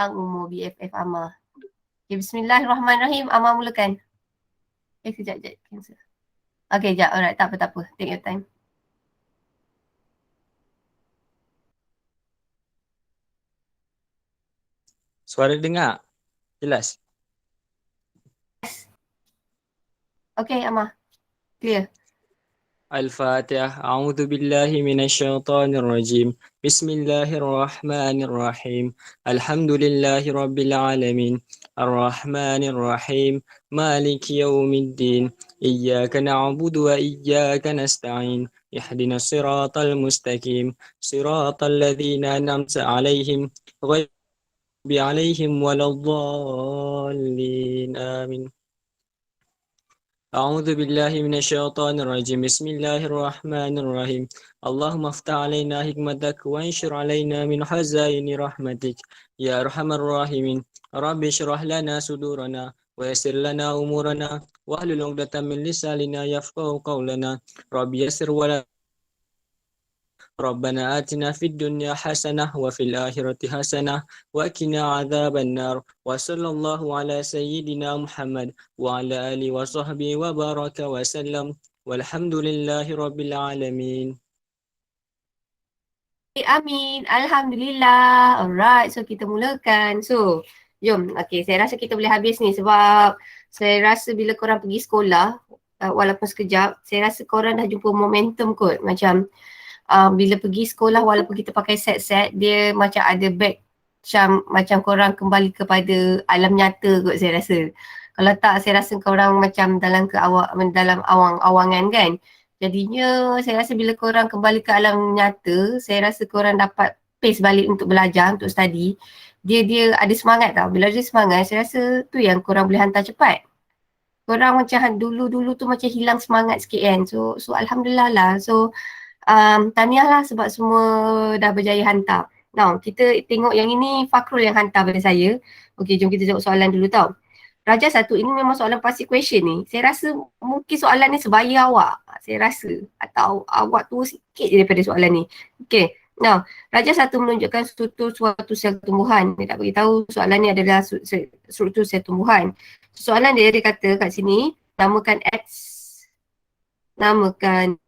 umur BFF Amar. Okay, bismillahirrahmanirrahim. Amar mulakan. Sekejap. Cancel. Okay, sekejap. Alright, tak apa. Take your time. Suara dengar? Jelas? Okay, Amar. Clear. Al-Fatihah. A'udzu billahi minasyaitonir rajim. Bismillahirrahmanirrahim. Alhamdulillahi rabbil alamin. Arrahmanir rahim. Maliki yaumiddin. Iyyaka na'budu wa iyyaka nasta'in. Ihdinas siratal mustaqim. Siratal ladzina an'amta 'alaihim ghairi 'alaihim waladdallin. Amin. أعوذ بالله من الشيطان الرجيم بسم الله الرحمن الرحيم اللهم افتح علينا حكمتك وانشر علينا من خزائن رحمتك يا أرحم الراحمين رب اشرح لنا صدورنا ويسر لنا أمورنا واحلل عقدة من لساننا يفقهوا قولنا رب يسر ولا ربنا آتنا في الدنيا حسنة وفي الآخرة حسنة وقنا عذاب النار وصلى الله على سيدنا محمد وعلى آله وصحبه وبارك وسلم والحمد لله رب العالمين. Amin. Alhamdulillah. Alright, so kita mulakan. So, jom. Okay, saya rasa kita boleh habis ni sebab saya rasa bila korang pergi sekolah, walaupun sekejap, saya rasa korang dah jumpa momentum kot. Macam bila pergi sekolah walaupun kita pakai set-set, dia macam ada back macam korang kembali kepada alam nyata kot saya rasa. Kalau tak, saya rasa korang macam dalam awang-awangan kan. Jadinya saya rasa bila korang kembali ke alam nyata, saya rasa korang dapat pace balik untuk belajar, untuk study. Dia ada semangat tau. Bila ada semangat, saya rasa tu yang korang boleh hantar cepat. Korang macam dulu-dulu tu macam hilang semangat sikit kan. So Alhamdulillah lah. So tahniah lah sebab semua dah berjaya hantar. Now, kita tengok yang ini Fakrul yang hantar pada saya. Okey, jom kita jawab soalan dulu tau. Raja satu, ini memang soalan pasti question ni. Saya rasa mungkin soalan ni sebaya awak. Saya rasa. Atau awak tua sikit je daripada soalan ni. Okey. Now, Raja satu menunjukkan struktur suatu sel tumbuhan. Dia tak beritahu soalan ni adalah struktur sel tumbuhan. Soalan dia kata kat sini, namakan X, namakan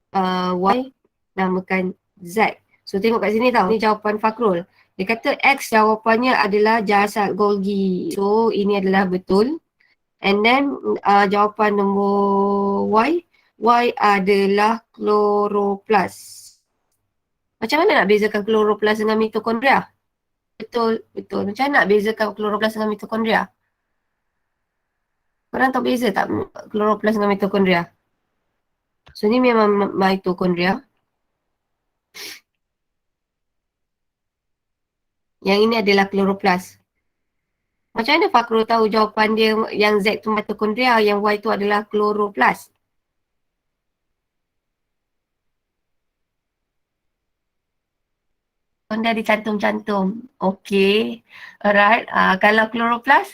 Y, namakan Z. So tengok kat sini tau, ni jawapan Fakrul. Dia kata X jawapannya adalah jasad Golgi. So ini adalah betul. And then jawapan nombor Y adalah kloroplas. Macam mana nak bezakan kloroplas dengan mitokondria? Betul. Macam mana nak bezakan kloroplas dengan mitokondria? Korang tahu beza tak kloroplas dengan mitokondria? So ni memang mitokondria. Yang ini adalah kloroplas. Macam mana Fakrul tahu jawapan dia yang Z tu mitokondria, yang Y tu adalah kloroplas? Anda dicantum-cantum. Okey. Alright. Kalau kloroplas,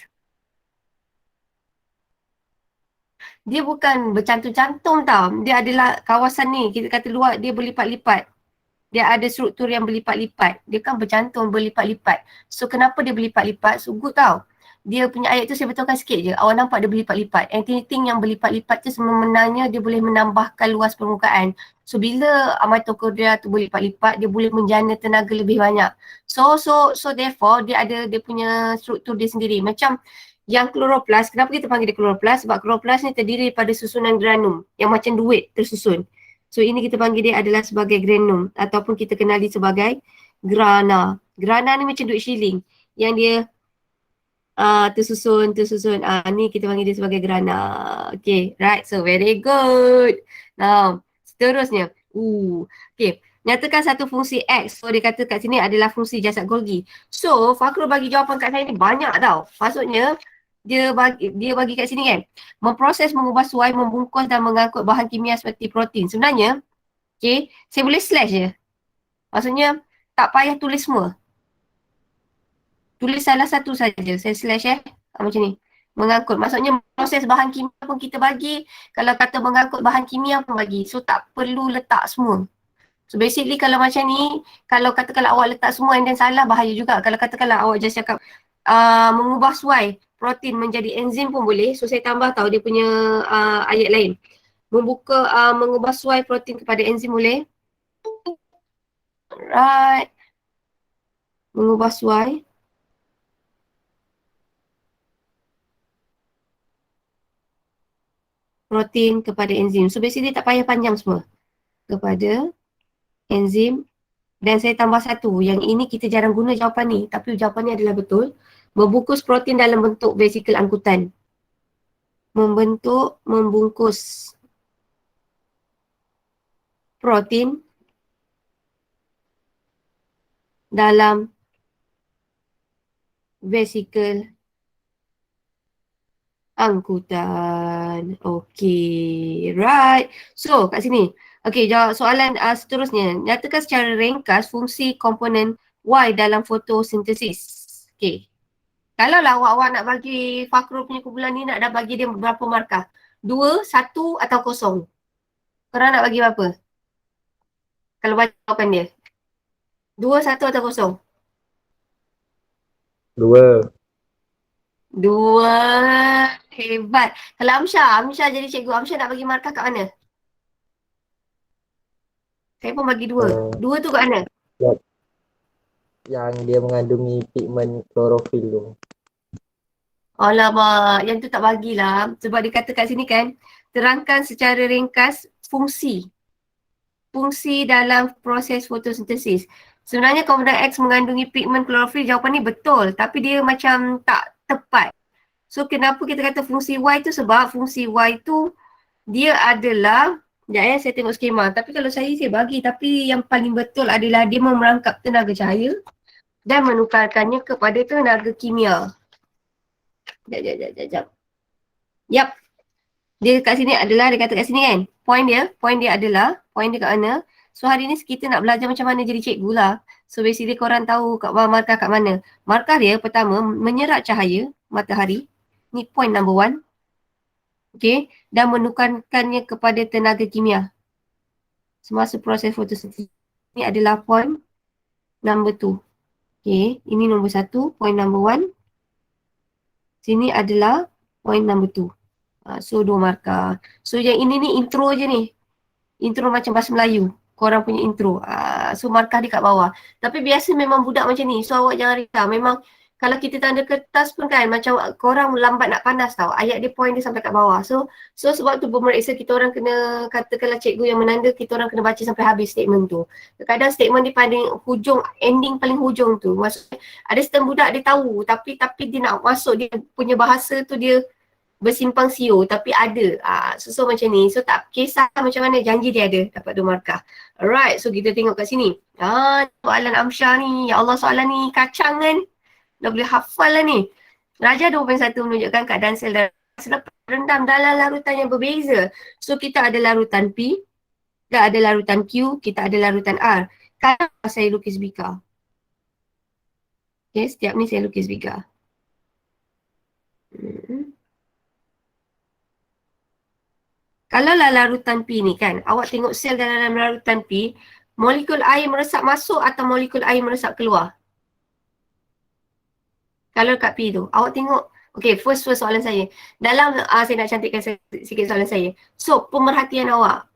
dia bukan bercantum-cantum tau. Dia adalah kawasan ni. Kita kata luar, dia berlipat-lipat. Dia ada struktur yang berlipat-lipat. Dia kan bercantum, berlipat-lipat. So kenapa dia berlipat-lipat? So good tau. Dia punya ayat tu saya betulkan sikit je. Awak nampak dia berlipat-lipat. Anything yang berlipat-lipat tu sebenarnya dia boleh menambahkan luas permukaan. So bila mitokondria tu berlipat-lipat, dia boleh menjana tenaga lebih banyak. So therefore dia ada dia punya struktur dia sendiri. Macam yang kloroplas, kenapa kita panggil dia kloroplas? Sebab kloroplas ni terdiri daripada susunan granum yang macam duit tersusun. So ini kita panggil dia adalah sebagai granum ataupun kita kenali sebagai grana. Grana ni macam duit shilling yang dia tersusun. Ni kita panggil dia sebagai grana. Okay, right. So very good. Now, seterusnya. Okay. Nyatakan satu fungsi X. So dia kata kat sini adalah fungsi jasad Golgi. So Fakrul bagi jawapan kat saya ni banyak tau. Maksudnya dia bagi kat sini kan. Memproses, mengubah suai, membungkus dan mengangkut bahan kimia seperti protein. Sebenarnya, okay, saya boleh slash je. Maksudnya tak payah tulis semua. Tulis salah satu saja. Saya slash macam ni. Mengangkut. Maksudnya proses bahan kimia pun kita bagi. Kalau kata mengangkut bahan kimia pun bagi. So tak perlu letak semua. So basically kalau macam ni, kalau katakanlah awak letak semua and then salah, bahaya juga. Kalau katakanlah awak just cakap mengubah protein menjadi enzim pun boleh. So saya tambah tahu dia punya ayat lain. Mengubah protein kepada enzim boleh. Alright. Mengubah protein kepada enzim. So basically tak payah panjang semua. Kepada enzim. Dan saya tambah satu. Yang ini kita jarang guna jawapan ni. Tapi jawapan ni adalah betul. Membungkus protein dalam bentuk vesikel angkutan. Membungkus protein dalam vesikel angkutan. Okay, right. So, kat sini. Okay, jawab soalan seterusnya. Nyatakan secara ringkas fungsi komponen Y dalam fotosintesis. Okay. Kalau lah awak nak bagi Fakrul punya kumpulan ni, nak dah bagi dia berapa markah? 2, 1 atau 0? Korang nak bagi berapa? Kalau bagi jawapan dia. 2, 1 atau 0? 2. 2. Hebat. Kalau Amsyah jadi cikgu, Amsyah nak bagi markah kat mana? Saya pun bagi 2. 2 tu kat mana? Yang dia mengandungi pigmen klorofil tu. Alamak, yang tu tak bagilah. Sebab dia kata kat sini kan, terangkan secara ringkas fungsi dalam proses fotosintesis. Sebenarnya komponen X mengandungi pigmen klorofil, jawapan ni betul. Tapi dia macam tak tepat. So kenapa kita kata fungsi Y tu? Sebab fungsi Y tu dia adalah, sekejap saya tengok skema. Tapi kalau saya bagi. Tapi yang paling betul adalah dia memerangkap tenaga cahaya dan menukarkannya kepada tenaga kimia. Sekejap. Yap. Dia kat sini adalah, dia kata kat sini kan. Point dia adalah, point dia kat mana. So hari ni kita nak belajar macam mana jadi cikgu lah. So basically korang tahu kat bawah markah kat mana. Markah dia pertama, menyerap cahaya matahari. Ni point number 1. Okay. Dan menukarkannya kepada tenaga kimia semasa proses fotosintesis. Ini adalah point number 2. Okay. Ini nombor 1, point number 1. Sini adalah point number 2. So 2 markah. So yang ini ni intro je ni. Intro macam bahasa Melayu. Korang punya intro. So markah dia kat bawah. Tapi biasa memang budak macam ni. So awak jangan risau. Memang kalau kita tanda kertas pun kan macam korang lambat nak panas tau. Ayat dia point dia sampai kat bawah. So sebab tu pemeriksa kita orang kena, katakanlah cikgu yang menanda, kita orang kena baca sampai habis statement tu. Kadang statement dia paling hujung, ending paling hujung tu. Maksudnya ada setengah budak dia tahu tapi dia nak masuk dia punya bahasa tu dia bersimpang siur tapi ada. So macam ni. So tak kisah macam mana, janji dia ada dapat 2 markah. Alright, so kita tengok kat sini. Soalan Amsyah ni. Ya Allah, soalan ni kacang kan. Dah boleh hafal lah ni. Raja 2.1 menunjukkan keadaan sel darah selepas rendam dalam larutan yang berbeza. So kita ada larutan P, kita ada larutan Q, kita ada larutan R. Kalau saya lukis bika. Okay, setiap ni saya lukis bika. Kalaulah larutan P ni kan, awak tengok sel dalam larutan P, molekul air meresap masuk atau molekul air meresap keluar? Kalau kat P tu, awak tengok, okay, first soalan saya. Dalam, saya nak cantikkan sikit soalan saya. So, pemerhatian awak,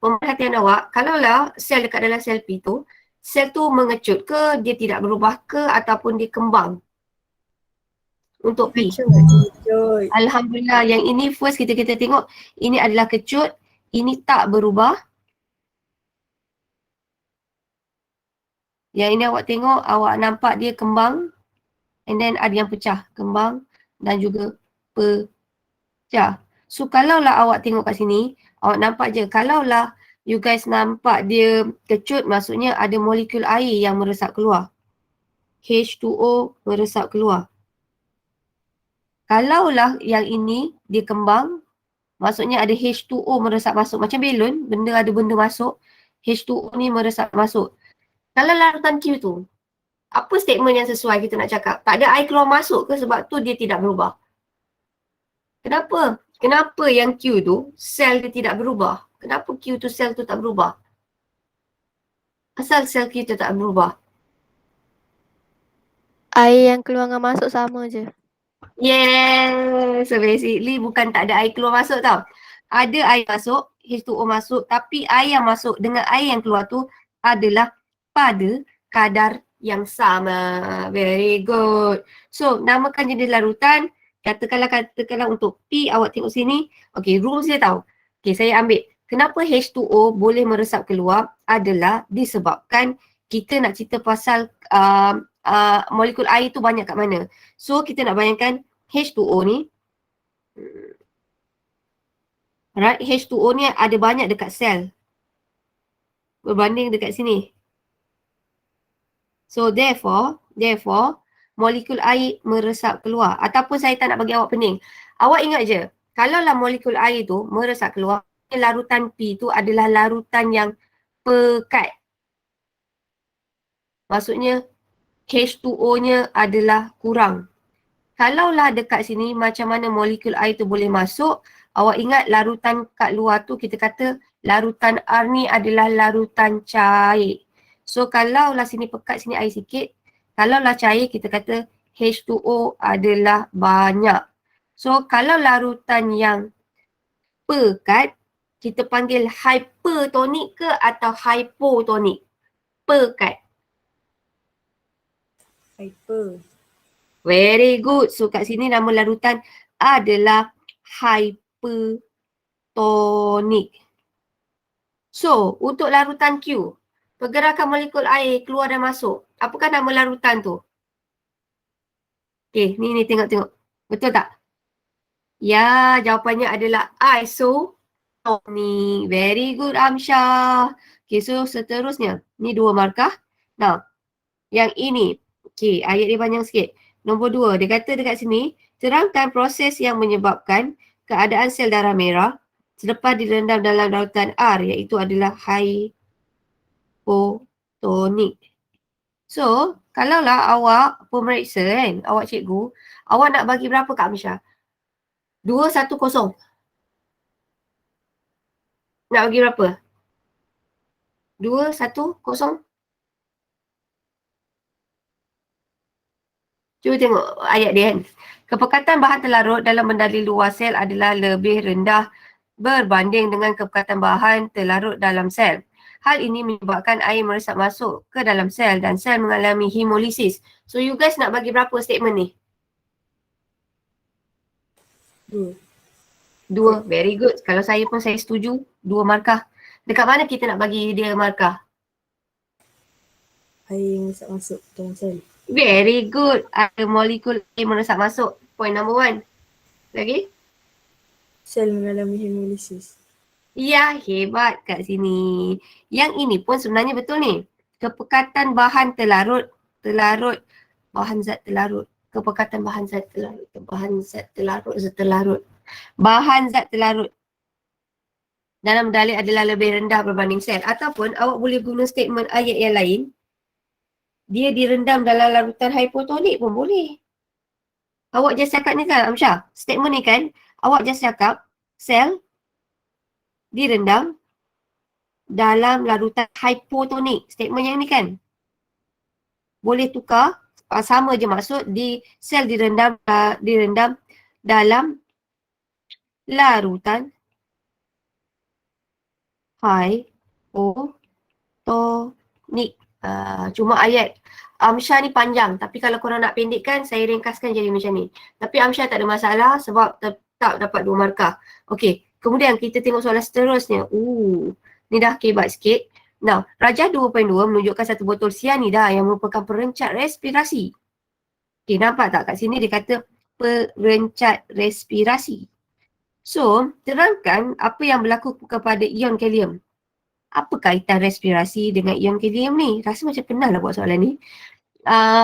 kalaulah sel dekat dalam sel P tu, sel tu mengecut ke, dia tidak berubah ke, ataupun dia kembang? Untuk P. Alhamdulillah, yang ini first kita tengok, ini adalah kecut, ini tak berubah. Yang ini awak tengok, awak nampak dia kembang. And then ada yang pecah, kembang dan juga pecah. So kalaulah awak tengok kat sini, awak nampak je, kalaulah you guys nampak dia kecut, maksudnya ada molekul air yang meresap keluar. H2O meresap keluar. Kalaulah yang ini dia kembang, maksudnya ada H2O meresap masuk. Macam belon, ada benda masuk, H2O ni meresap masuk. Kalau larutan Q tu, apa statement yang sesuai kita nak cakap? Tak ada air keluar masuk ke sebab tu dia tidak berubah? Kenapa? Kenapa yang Q tu sel dia tidak berubah? Kenapa Q tu sel tu tak berubah? Asal sel Q tu tak berubah? Air yang keluar dengan masuk sama je. Yes. So basically bukan tak ada air keluar masuk tau. Ada air masuk, H2O masuk, tapi air yang masuk dengan air yang keluar tu adalah pada kadar yang sama. Very good. So namakan jenis larutan. Katakanlah untuk P, awak tengok sini. Okay, rules dia tahu. Okay, saya ambil. Kenapa H2O boleh meresap keluar adalah disebabkan kita nak cerita pasal molekul air tu banyak kat mana. So kita nak bayangkan H2O ni, right, H2O ni ada banyak dekat sel berbanding dekat sini. So therefore molekul air meresap keluar. Ataupun saya tak nak bagi awak pening. Awak ingat je, kalaulah molekul air tu meresap keluar, larutan P tu adalah larutan yang pekat. Maksudnya H2O-nya adalah kurang. Kalaulah dekat sini macam mana molekul air tu boleh masuk, awak ingat larutan kat luar tu kita kata larutan R ni adalah larutan cair. So kalaulah sini pekat, sini air sikit, kalaulah cair kita kata H2O adalah banyak. So kalau larutan yang pekat, kita panggil hypertonik ke atau hypotonik? Pekat. Hyper. Very good. So kat sini nama larutan adalah hypertonik. So untuk larutan Q, pergerakan molekul air keluar dan masuk. Apakah nama larutan tu? Okay, ni tengok-tengok. Betul tak? Ya, jawapannya adalah isotonik. Very good Amsyah. Okay, so seterusnya. Ni 2 markah. Now, yang ini. Okay, ayat dia panjang sikit. Nombor 2, dia kata dekat sini, terangkan proses yang menyebabkan keadaan sel darah merah selepas direndam dalam larutan R, iaitu adalah hypotonik. So, kalaulah awak pemeriksa kan, awak cikgu, awak nak bagi berapa Kak Amsyah? 210. Nak bagi berapa? 210? Cuba tengok ayat dia kan. Kepekatan bahan terlarut dalam mendali luar sel adalah lebih rendah berbanding dengan kepekatan bahan terlarut dalam sel. Hal ini menyebabkan air meresap masuk ke dalam sel dan sel mengalami hemolisis. So you guys nak bagi berapa statement ni? 2. Very good. Kalau saya pun saya setuju. 2 markah. Dekat mana kita nak bagi dia markah? Air yang masuk dalam sel. Very good. Ada molekul air meresap masuk. Point number 1. Lagi? Sel mengalami hemolisis. Ya, hebat kat sini. Yang ini pun sebenarnya betul ni. Kepekatan bahan terlarut, bahan zat terlarut. Kepekatan bahan zat terlarut, bahan zat terlarut. Bahan zat terlarut dalam mendali adalah lebih rendah berbanding sel. Ataupun awak boleh guna statement ayat yang lain. Dia direndam dalam larutan hypotonik pun boleh. Awak just cakap ni kan Amsyah? Statement ni kan, awak just cakap sel direndam dalam larutan hypotonik. Statement yang ni kan? Boleh tukar, sama je maksud, di sel direndam dalam larutan hypotonik. Cuma ayat Amsyah ni panjang, tapi kalau korang nak pendekkan, saya ringkaskan jadi macam ni. Tapi Amsyah tak ada masalah sebab tetap dapat 2 markah. Okey, kemudian kita tengok soalan seterusnya. Ni dah kebat sikit. Now, Rajah 2.2 menunjukkan satu botol sianida yang merupakan perencat respirasi. Okey, nampak tak kat sini dia kata perencat respirasi. So, terangkan apa yang berlaku kepada ion kalium. Apa kaitan respirasi dengan ion kalium ni? Rasa macam pernah lah buat soalan ni.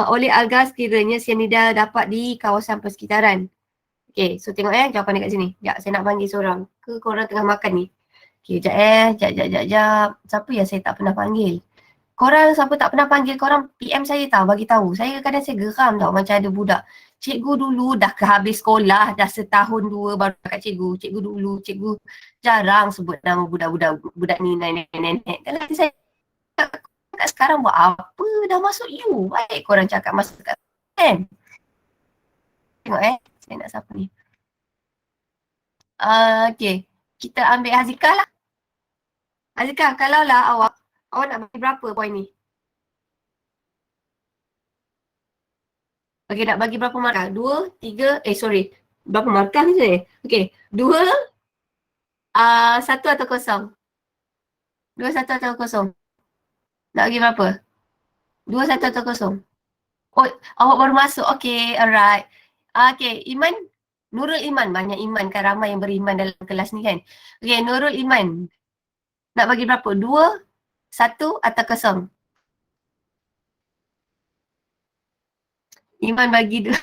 Oleh alga sekiranya sianida dapat di kawasan persekitaran. Okay, so tengok jawapan dekat sini. Sekejap, saya nak panggil seorang. Ke korang tengah makan ni? Okay, sekejap. Siapa yang saya tak pernah panggil? Korang siapa tak pernah panggil, korang PM saya tahu, bagi tahu. Saya kadang saya geram tau macam ada budak. Cikgu dulu dah kehabis sekolah, dah setahun 2 baru kat cikgu. Cikgu dulu, cikgu jarang sebut nama budak ni, nenek-nenek. Kalau saya kat sekarang buat apa? Dah masuk U. Baik korang cakap masa kat kan? Tengok saya nak siapa ni. Okay. Kita ambil Hazika lah. Hazika, kalau lah awak nak bagi berapa poin ni? Okay, nak bagi berapa markah? 2, 3, berapa markah ni saya? Okay, 2, 1 atau 0? 2, 1 atau 0? Nak bagi berapa? 2, 1 atau 0? Oh, awak baru masuk. Okay, alright. Okay, Iman. Nurul Iman. Banyak Iman kan, ramai yang beriman dalam kelas ni kan. Okay, Nurul Iman. Nak bagi berapa? 2, 1 atau 0? Iman bagi 2.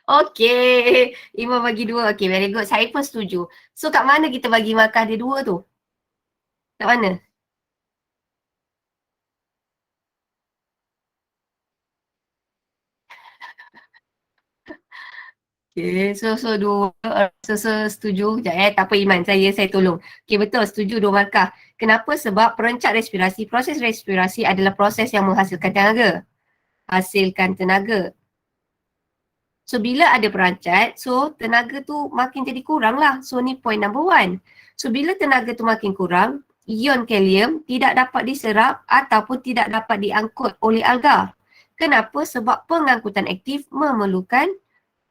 Okay. Iman bagi 2. Okay, very good. Saya pun setuju. So, kat mana kita bagi markah dia 2 tu? Kat mana? Okay, so 2, so setuju. Sekejap tak apa Iman, saya tolong. Okay, betul, setuju 2 markah. Kenapa? Sebab perencak respirasi, proses respirasi adalah proses yang menghasilkan tenaga. Hasilkan tenaga. So, bila ada perancat, so tenaga tu makin jadi kurang lah. So, ni point number 1. So, bila tenaga tu makin kurang, ion kalium tidak dapat diserap ataupun tidak dapat diangkut oleh alga. Kenapa? Sebab pengangkutan aktif memerlukan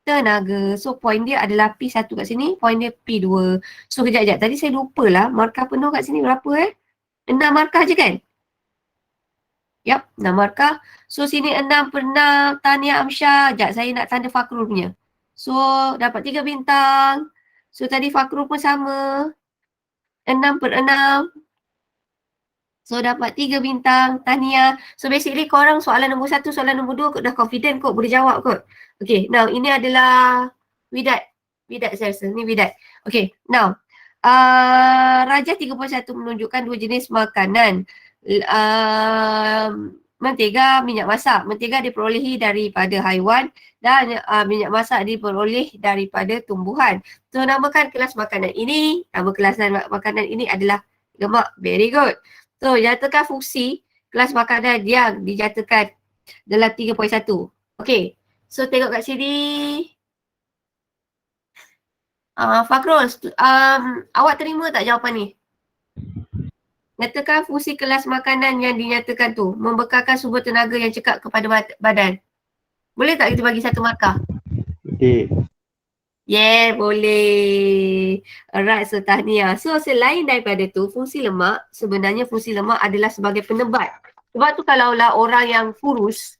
tenaga. So, point dia adalah P1 kat sini, point dia P2. So, kejap-kejap. Tadi saya lupa lah markah penuh kat sini berapa 6 markah je kan? Yap, 6 markah. So, sini 6 per 6. Tahniah Amsyah. Sekejap, saya nak tanda Fakrul punya. So, dapat 3 bintang. So, tadi Fakrul pun sama. 6 per 6. So, dapat 3 bintang. Tahniah. So, basically korang soalan nombor 1, soalan nombor 2 kot dah confident kot. Boleh jawab kot. Okay, now ini adalah Widat. Widat saya rasa. Ni Widat. Okay, now. Raja 3.1 menunjukkan 2 jenis makanan. Mentega, minyak masak. Mentega diperolehi daripada haiwan dan minyak masak diperoleh daripada tumbuhan. So, namakan kelas makanan ini. Nama kelas makanan ini adalah lemak. Very good. So, nyatakan fungsi kelas makanan yang dinyatakan dalam 3.1. Okay. So, tengok kat sini. Fakrul, awak terima tak jawapan ni? Nyatakan fungsi kelas makanan yang dinyatakan tu. Membekalkan sumber tenaga yang cekap kepada badan. Boleh tak kita bagi 1 markah? Okey. Yeah, boleh. Alright, so tahniah. So, selain daripada tu, fungsi lemak, sebenarnya fungsi lemak adalah sebagai penebat. Sebab tu kalaulah orang yang kurus,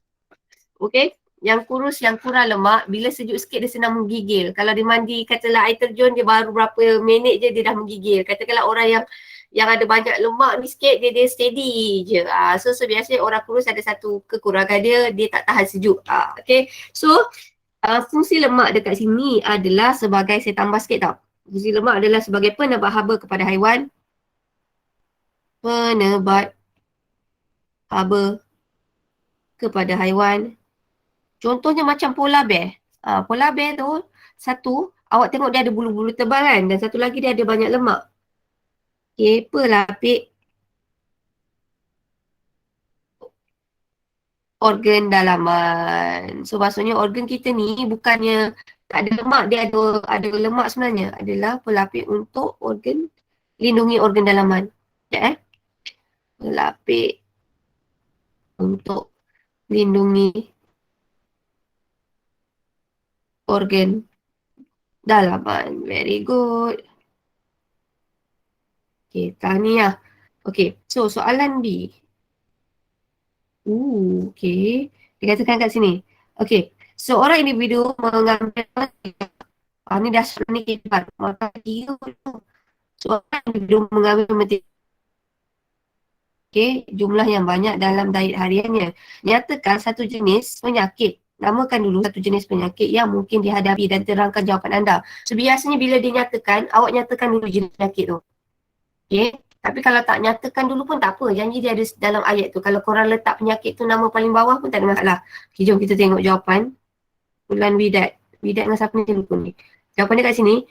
okay, yang kurus, yang kurang lemak, bila sejuk sikit dia senang menggigil. Kalau dia mandi, katalah air terjun, dia baru berapa minit je dia dah menggigil. Katakanlah orang yang ada banyak lemak ni sikit, dia steady je. So biasanya orang kurus ada satu kekurangan dia tak tahan sejuk. Okay, so fungsi lemak dekat sini adalah sebagai, saya tambah sikit tau. Fungsi lemak adalah sebagai penebat haba kepada haiwan. Penebat haba kepada haiwan. Contohnya macam polar bear. Polar bear tu, satu, awak tengok dia ada bulu-bulu tebal kan, dan satu lagi dia ada banyak lemak. Okay, pelapik organ dalaman. So, maksudnya organ kita ni bukannya tak ada lemak, dia ada lemak sebenarnya. Adalah pelapik untuk organ, lindungi organ dalaman. Sekejap pelapik untuk lindungi organ dalaman. Very good. Okay, tahniah. Okay, so soalan B. Okay. Dikatakan kat sini. Okay, seorang individu mengambil ni dah ni kita maka dia seorang individu mengambil mentega. Okay, jumlah yang banyak dalam diet hariannya. Nyatakan satu jenis penyakit. Namakan dulu satu jenis penyakit yang mungkin dihadapi dan terangkan jawapan anda. So, biasanya bila dinyatakan, awak nyatakan dulu jenis penyakit tu. Okay, tapi kalau tak nyatakan dulu pun tak apa. Janji dia ada dalam ayat tu. Kalau korang letak penyakit tu nama paling bawah pun tak ada masalah. Okay, jom kita tengok jawapan. Bulan Widat. Widat dengan siapa ni lupa ni. Jawapan dia kat sini.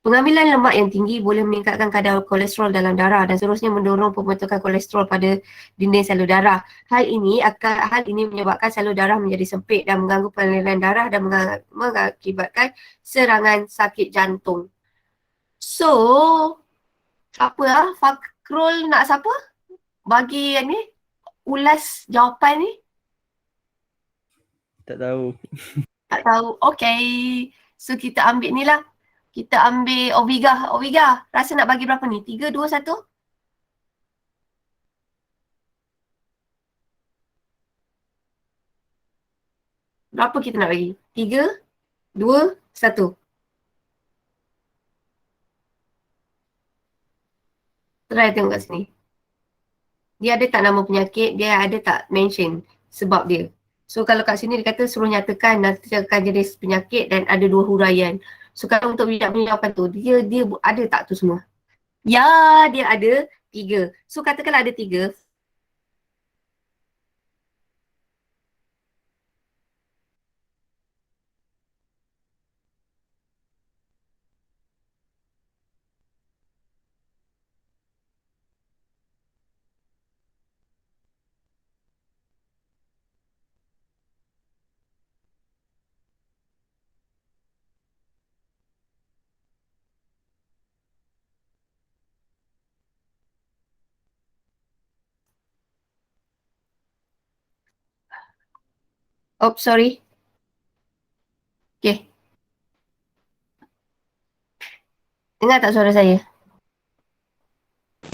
Pengambilan lemak yang tinggi boleh meningkatkan kadar kolesterol dalam darah dan seterusnya mendorong pembentukan kolesterol pada dinding salur darah. Hal ini menyebabkan salur darah menjadi sempit dan mengganggu pengaliran darah dan mengakibatkan serangan sakit jantung. So, apa Fakrul nak siapa? Bagi ni ulas jawapan ni? Tak tahu. Tak tahu. Okay. So kita ambil ni lah. Kita ambil Oviga. Oviga, rasa nak bagi berapa ni? 3, 2, 1? Berapa kita nak bagi? 3, 2, 1. Try tengok kat sini. Dia ada tak nama penyakit? Dia ada tak mention sebab dia? So kalau kat sini dia kata suruh nyatakan dan nyatakan jenis penyakit dan ada 2 huraian. So kalau untuk bijak punya jawapan tu, dia ada tak tu semua? Ya, dia ada 3. So katakanlah ada 3. Oh, sorry. Okay. Dengar tak suara saya?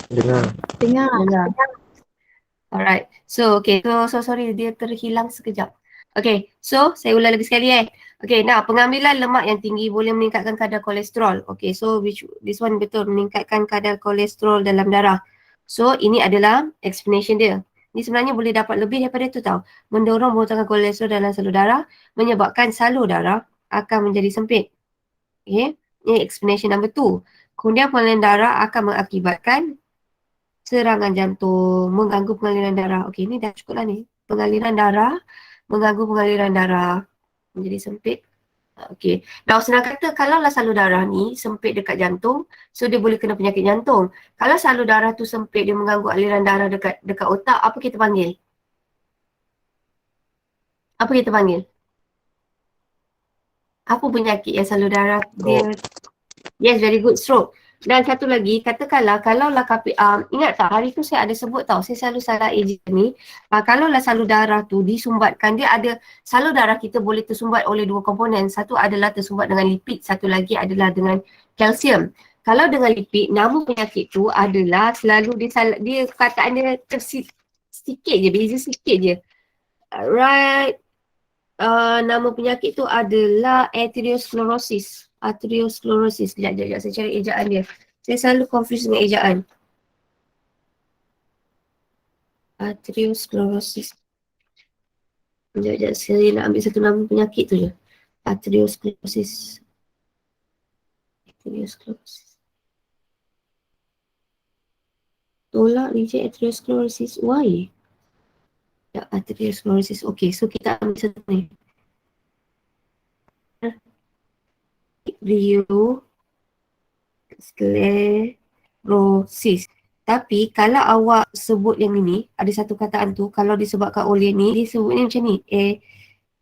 Dengar. Dengar. Dengar. Alright. So, okay. So sorry. Dia terhilang sekejap. Okay. So, saya ulang lagi sekali Okay. Nah, pengambilan lemak yang tinggi boleh meningkatkan kadar kolesterol. Okay. So, this one betul. Meningkatkan kadar kolesterol dalam darah. So, ini adalah explanation dia. Ini sebenarnya boleh dapat lebih daripada tu tau. Mendorong pembentukan kolesterol dalam salur darah. Menyebabkan salur darah akan menjadi sempit. Okay. Ini explanation number 2. Kemudian pengaliran darah akan mengakibatkan serangan jantung, mengganggu pengaliran darah. Okey, ni dah cukup lah ni. Pengaliran darah, mengganggu pengaliran darah, menjadi sempit. Okey. Now senang kata, kalaulah salur darah ni sempit dekat jantung, so dia boleh kena penyakit jantung. Kalau salur darah tu sempit, dia mengganggu aliran darah dekat otak, apa kita panggil? Apa kita panggil? Apa penyakit yang salur darah dia? Yes, very good, stroke. Dan satu lagi, katakanlah kalaulah ingat tak hari tu saya ada sebut tau, saya selalu salah ejen ni. Kalaulah salur darah tu disumbatkan, dia ada, salur darah kita boleh tersumbat oleh 2 komponen. Satu adalah tersumbat dengan lipid, satu lagi adalah dengan kalsium. Kalau dengan lipid, nama penyakit tu adalah selalu dia perkataan dia sikit je, beza sikit je. Right. Nama penyakit tu adalah arteriosclerosis. Arteriosclerosis. Sekejap, saya cari ejaan dia. Saya selalu confuse dengan ejaan. Arteriosclerosis. Sekejap, saya nak ambil satu nama penyakit tu je. Arteriosclerosis. Arteriosclerosis. Tolak, reject arteriosclerosis. Why? Ya, arteriosclerosis. Okay, so kita ambil satu ni. Arteriosclerosis. Tapi kalau awak sebut yang ini, ada satu kataan tu, kalau disebabkan oleh ni, disebutnya macam ni.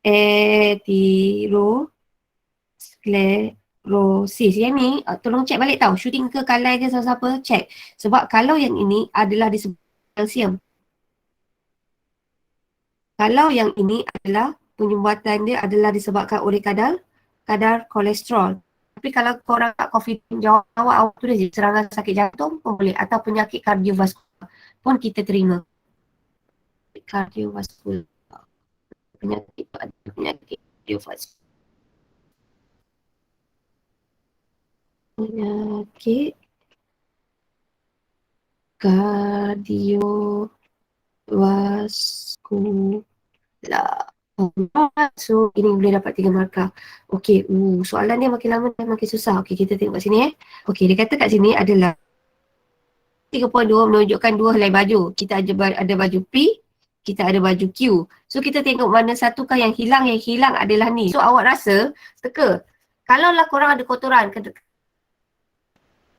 Arteriosclerosis. Yang ni, tolong cek balik tau. Shooting ke kalai ke siapa-siapa, cek. Sebab kalau yang ini adalah disebabkan kalsium. Kalau yang ini adalah penyumbatan dia adalah disebabkan oleh kadar kolesterol. Tapi kalau korang tak confident jawab awak tulis je serangan sakit jantung pun boleh atau penyakit kardiovaskular pun kita terima. Kardiovaskular. Penyakit tu ada penyakit kardiovaskular. Penyakit kardiovaskular. So ini boleh dapat 3 markah. Okey, soalan dia makin lama dan makin susah. Okey, kita tengok kat sini Okey, dia kata kat sini adalah 3.2 menunjukkan 2 helai baju. Kita ada baju P, kita ada baju Q. So kita tengok mana satukah yang hilang adalah ni. So awak rasa teka, kalaulah korang ada kotoran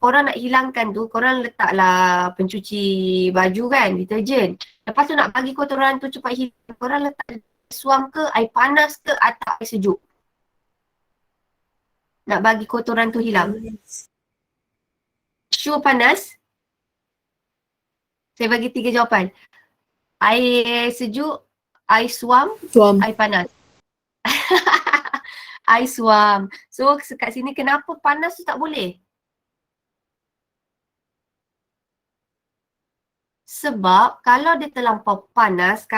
korang nak hilangkan tu, korang letaklah pencuci baju kan, deterjen. Lepas tu nak bagi kotoran tu cepat hilang, korang letak suam ke, air panas ke, atau air sejuk. Nak bagi kotoran tu hilang. Sure panas. Saya bagi 3 jawapan. Air sejuk, air suam, Suam. air panas. Air suam. So kat sini kenapa panas tu tak boleh? Sebab kalau dia terlampau panas,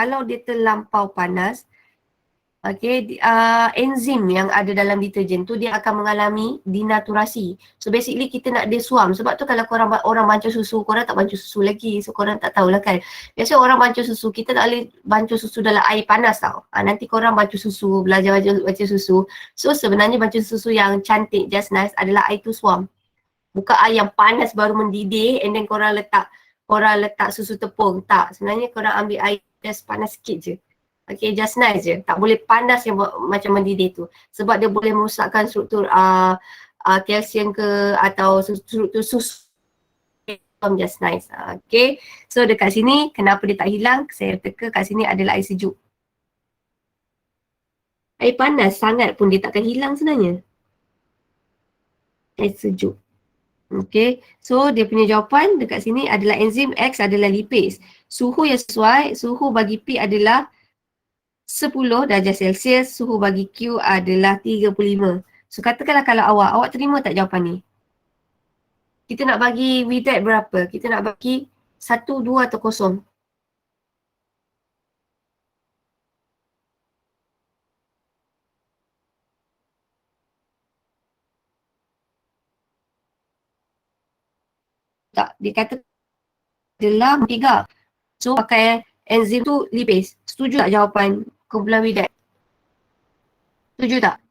enzim yang ada dalam deterjen tu dia akan mengalami dinaturasi. So basically kita nak dia suam. Sebab tu kalau orang bancuh susu, korang tak bancuh susu lagi. So korang tak tahulah kan. Biasa orang bancuh susu, kita tak boleh bancuh susu dalam air panas tau. Nanti korang bancuh susu, belajar bancuh susu. So sebenarnya bancuh susu yang cantik, just nice adalah air tu suam. Bukan air yang panas baru mendidih and then korang letak susu tepung. Tak, sebenarnya korang ambil air just panas sikit je. Okay, just nice je. Tak boleh panas yang macam mendidih tu. Sebab dia boleh merosakkan struktur kalsium ke atau struktur susu. Just nice. Okay, so dekat sini kenapa dia tak hilang? Saya teka kat sini adalah air sejuk. Air panas sangat pun dia takkan hilang sebenarnya. Air sejuk. Okay, so dia punya jawapan dekat sini adalah enzim X adalah lipase. Suhu yang sesuai, suhu bagi P adalah 10 darjah Celsius, suhu bagi Q adalah 35. So katakanlah kalau awak terima tak jawapan ni? Kita nak bagi WDAT berapa? Kita nak bagi 1, 2 atau 0? Tak, dia kata dalam 3. So pakai enzim tu lipase. Setuju tak jawapan kumpulan WDAT? Setuju tak?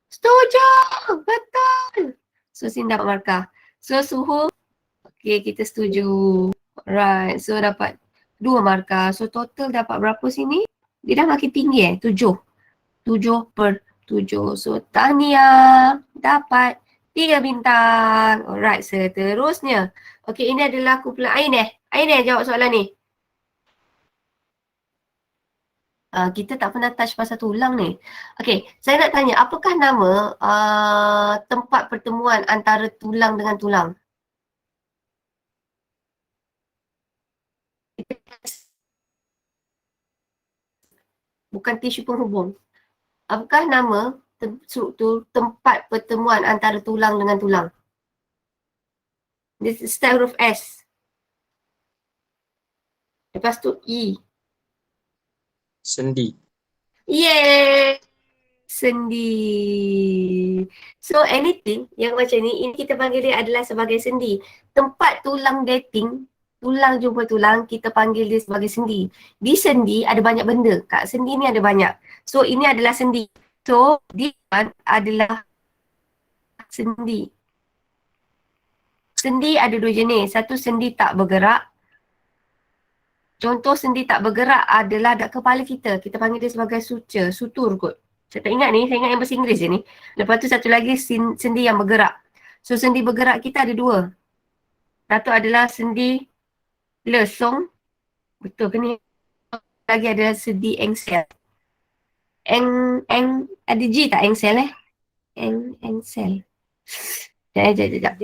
Setuju! Betul! So sini dapat markah. So suhu, okay kita setuju. Alright, so dapat 2 markah. So total dapat berapa sini? Dia dah makin tinggi 7. 7/7. So tahniah, dapat 3 bintang. Alright, seterusnya. Okay, ini adalah kumpulan Ain jawab soalan ni. Kita tak pernah touch pasal tulang ni. Okay, saya nak tanya, apakah nama tempat pertemuan antara tulang dengan tulang? Bukan tisu penghubung. Apakah nama struktur tempat pertemuan antara tulang dengan tulang? This is start huruf S. Lepas tu E. Sendi. Yeay! Sendi. So anything yang macam ni, ini kita panggil dia adalah sebagai sendi. Tempat tulang dating, tulang jumpa tulang, kita panggil dia sebagai sendi. Di sendi ada banyak benda. Kat sendi ni ada banyak. So ini adalah sendi. So dia adalah sendi. Sendi ada 2 jenis. Satu sendi tak bergerak. Contoh sendi tak bergerak adalah dekat kepala kita. Kita panggil dia sebagai sutur kot. Saya tak ingat ni, saya ingat yang bahasa Inggeris je ni. Lepas tu satu lagi sendi yang bergerak. So sendi bergerak kita ada 2. Satu adalah sendi lesung. Betul ke ni? Lagi ada sendi engsel. Ada G tak engsel engsel. Sekejap.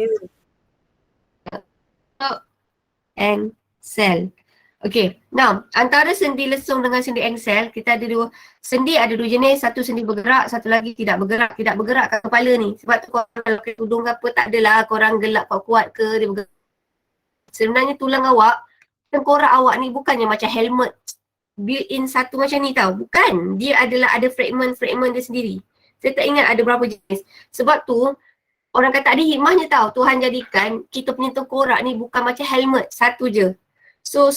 Engsel. Okay, now antara sendi lesung dengan sendi engsel, kita ada 2. Sendi ada 2 jenis, satu sendi bergerak, satu lagi tidak bergerak. Tidak bergerak kat kepala ni. Sebab tu korang kalau pakai tudung ke apa, tak adalah korang gelak kuat-kuat ke, dia bergerak. Sebenarnya tulang awak, tengkorak awak ni bukannya macam helmet built-in satu macam ni tau. Bukan, dia adalah ada fragment-fragment dia sendiri. Saya tak ingat ada berapa jenis. Sebab tu, orang kata ada hikmahnya tau. Tuhan jadikan kita punya tengkorak ni bukan macam helmet, satu je. So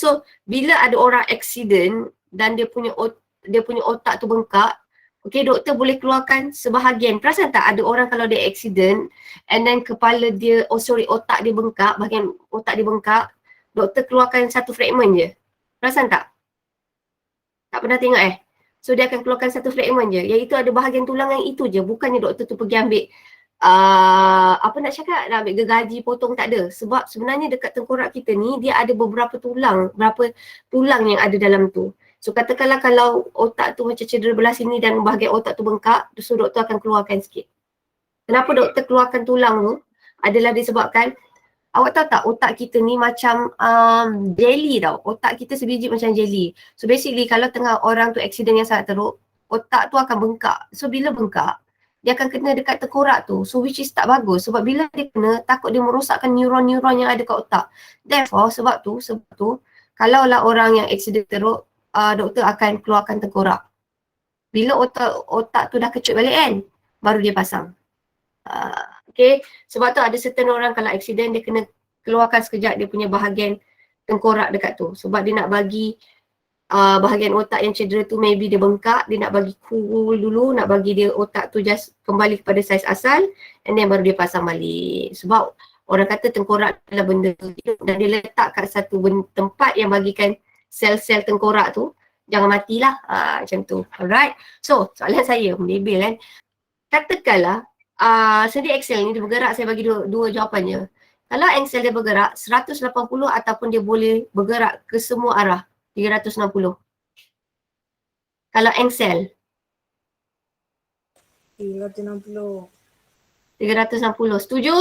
bila ada orang accident dan dia punya otak tu bengkak, okay, doktor boleh keluarkan sebahagian. Perasan tak ada orang kalau dia accident and then kepala dia, otak dia bengkak, bahagian otak dia bengkak, doktor keluarkan satu fragment je. Perasan tak? Tak pernah tengok So dia akan keluarkan satu fragment je, iaitu ada bahagian tulang yang itu je. Bukannya doktor tu pergi ambil apa nak cakap, nak ambil gergaji potong tak ada. Sebab sebenarnya dekat tengkorak kita ni dia ada beberapa tulang yang ada dalam tu. So katakanlah kalau otak tu macam cedera belah sini dan bahagian otak tu bengkak, so doktor akan keluarkan sikit. Kenapa doktor keluarkan tulang tu? Adalah disebabkan, awak tahu tak otak kita ni macam jelly tau. Otak kita sebiji macam jelly. So basically kalau tengah orang tu accident yang sangat teruk, otak tu akan bengkak. So bila bengkak, dia akan kena dekat tengkorak tu. So which is tak bagus. Sebab bila dia kena, takut dia merosakkan neuron-neuron yang ada kat otak. Therefore sebab tu kalaulah orang yang accident teruk, doktor akan keluarkan tengkorak. Bila otak tu dah kecut balik kan, baru dia pasang. Okay, sebab tu ada certain orang kalau accident dia kena keluarkan sekejap dia punya bahagian tengkorak dekat tu. Sebab dia nak bagi bahagian otak yang cedera tu maybe dia bengkak, dia nak bagi cool dulu, nak bagi dia otak tu just kembali kepada saiz asal and then baru dia pasang balik. Sebab orang kata tengkorak adalah benda hidup dan dia letak kat satu tempat yang bagikan sel-sel tengkorak tu jangan matilah, macam tu. Alright, so soalan saya melebel kan, katakanlah sendi axel ni dia bergerak, saya bagi dua jawapannya. Kalau axel dia bergerak 180 ataupun dia boleh bergerak ke semua arah 360. Kalau axel 360. 360, setuju?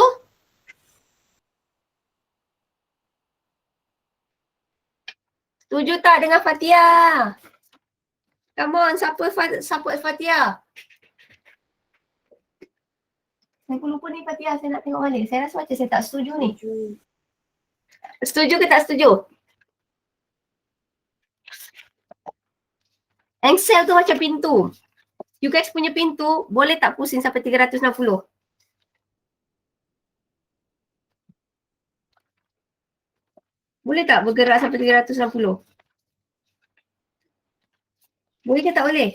Setuju tak dengan Fatia? Come on, support Fatia. Saya pun lupa ni Fatia, saya nak tengok balik. Saya rasa macam saya tak setuju ni. Setuju ke tak setuju? Axel tu macam pintu. You guys punya pintu boleh tak pusing sampai 360? Boleh tak bergerak sampai 360? Boleh ke tak boleh?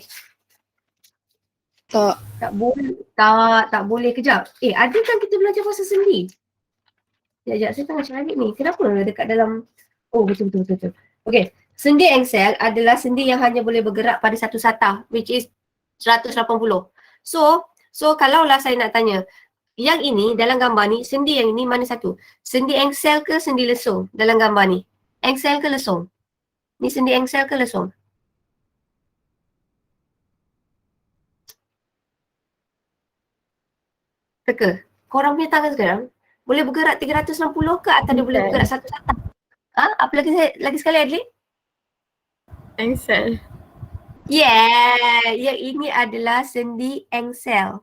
Tak. Tak boleh. Tak boleh, kejap. Ada kan kita belajar pasal sendi? Sekejap, saya tengah cari ni. Kenapa dekat dalam, oh betul. Okay, sendi axel adalah sendi yang hanya boleh bergerak pada satu satah, which is 180. So kalaulah saya nak tanya, yang ini dalam gambar ni, sendi yang ini mana satu? Sendi axel ke sendi lesung dalam gambar ni? Axel ke lesung? Ni sendi axel ke lesung? Teka, korang punya tangan sekarang boleh bergerak 360 ke atau dia boleh bergerak satu satah? Apa lagi sekali Adli? Axel. Yeah, yang ini adalah sendi axel.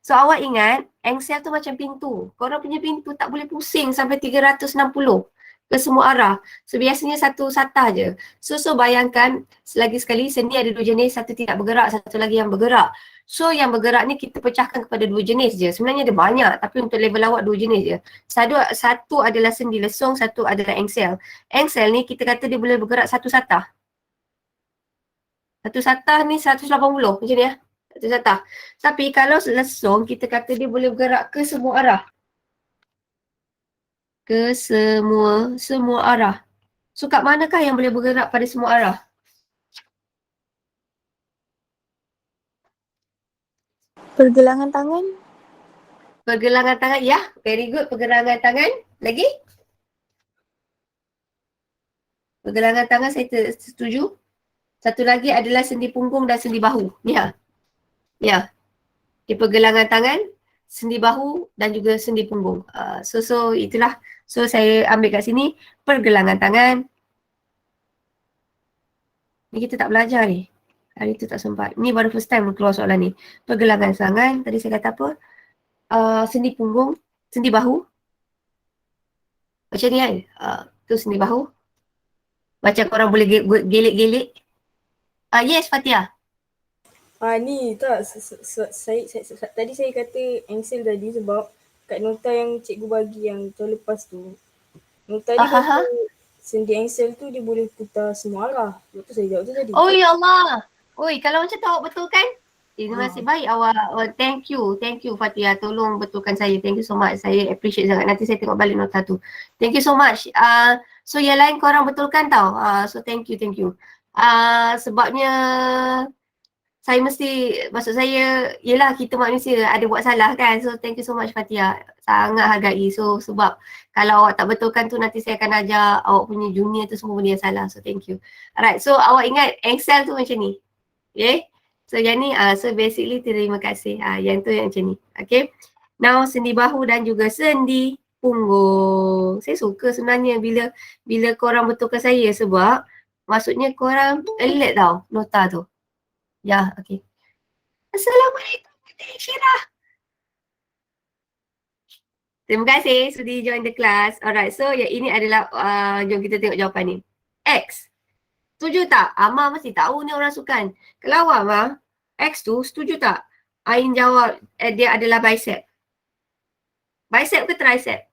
So awak ingat, axel tu macam pintu. Korang punya pintu tak boleh pusing sampai 360 ke semua arah. So biasanya satu satah je. So bayangkan lagi sekali sendi ada dua jenis, satu tidak bergerak, satu lagi yang bergerak. So yang bergerak ni kita pecahkan kepada dua jenis je. Sebenarnya ada banyak tapi untuk level awak dua jenis je. Satu adalah sendi lesung, satu adalah axel. Axel ni kita kata dia boleh bergerak satu satah. Satu satah ni 180 macam ni ya. Satu satah. Tapi kalau lesung kita kata dia boleh bergerak ke semua arah. Ke semua arah. So kat manakah yang boleh bergerak pada semua arah? Pergelangan tangan. Pergelangan tangan, ya. Very good. Pergelangan tangan. Lagi? Pergelangan tangan saya setuju. Satu lagi adalah sendi punggung dan sendi bahu. Ni ha. Ya. Okay, pergelangan tangan, sendi bahu dan juga sendi punggung. So itulah. So saya ambil kat sini pergelangan tangan. Ni kita tak belajar ni. Hari tu tak sempat. Ni baru first time keluar soalan ni. Pergelangan tangan, tadi saya kata apa? Sendi punggung, sendi bahu. Macam ni kan? Tu sendi bahu. Macam korang boleh gelik-gelik. Yes, Fatia. Ni tak, tadi saya kata axel tadi sebab kat nota yang cikgu bagi yang tahun lepas tu, nota dia kata sendi axel tu dia boleh putar semua arah. Lepas tu saya jawab tu tadi. Oh ya Allah. Oi, kalau macam tu awak betulkan? Terima kasih baik awak. Thank you Fatia. Tolong betulkan saya. Thank you so much. Saya appreciate sangat. Nanti saya tengok balik nota tu. Thank you so much. So yang lain korang betulkan tau. So thank you. Sebabnya saya mesti, maksud saya, yelah kita manusia ada buat salah kan. So thank you so much Fatia. Sangat hargai. So sebab kalau awak tak betulkan tu nanti saya akan ajar awak punya junior tu semua benda yang salah. So thank you. Alright, so awak ingat Excel tu macam ni. Okay. So yang ni, so basically terima kasih. Yang tu yang macam ni. Okay. Now sendi bahu dan juga sendi punggung. Saya suka sebenarnya bila korang betulkan saya sebab maksudnya korang alert tau nota tu. Ya, okay. Assalamualaikum Adik Syirah. Terima kasih sudi join the class. Alright, so yang ini adalah, jom kita tengok jawapan ni. X. Setuju tak? Amar mesti tahu ni orang sukan. Kalau Amar, X tu setuju tak? Ain jawab dia adalah bicep. Bicep ke tricep?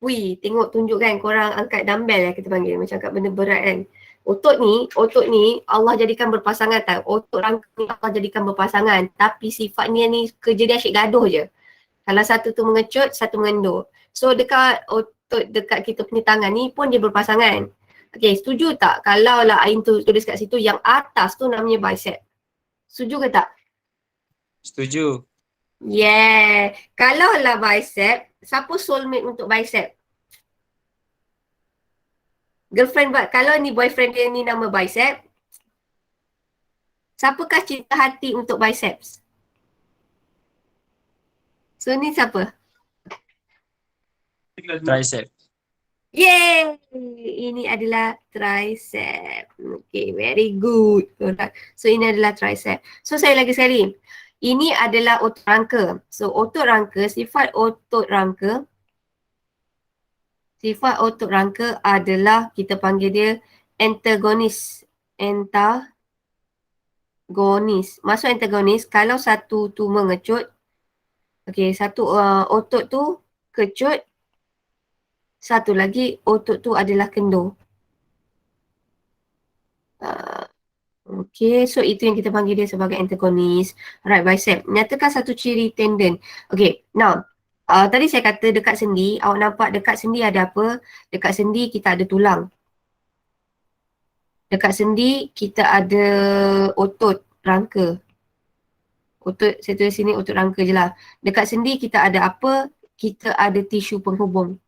Wih, tengok tunjuk kan korang angkat dumbbell lah kita panggil. Macam angkat benda berat kan. Otot ni Allah jadikan berpasangan tak? Otot rangka ni Allah jadikan berpasangan. Tapi sifatnya ni kerja dia asyik gaduh je. Kalau satu tu mengecut, satu mengendur. So dekat otot dekat kita punya tangan ni pun dia berpasangan. Okay, setuju tak? Kalau lah Ain tu tulis kat situ yang atas tu namanya bicep. Setuju ke tak? Setuju. Yeah. Kalau lah bicep, siapa soulmate untuk bicep? Girlfriend, kalau ni boyfriend dia ni nama bicep, siapakah cinta hati untuk biceps? So ni siapa? Tricep. Yeay! Ini adalah tricep. Okay, very good. Alright. So ini adalah tricep. So saya lagi sekali. Ini adalah otot rangka. So otot rangka, sifat otot rangka adalah kita panggil dia antagonis. Maksud antagonis, kalau satu tu mengecut, okay, satu otot tu kecut, satu lagi otot tu adalah kendur. Okay, so itu yang kita panggil dia sebagai antagonis. Right, bicep. Nyatakan satu ciri tendon. Okay, now tadi saya kata dekat sendi, awak nampak dekat sendi ada apa? Dekat sendi kita ada tulang. Dekat sendi kita ada otot rangka. Otot, saya tulis sini otot rangka je lah. Dekat sendi kita ada apa? Kita ada tisu penghubung.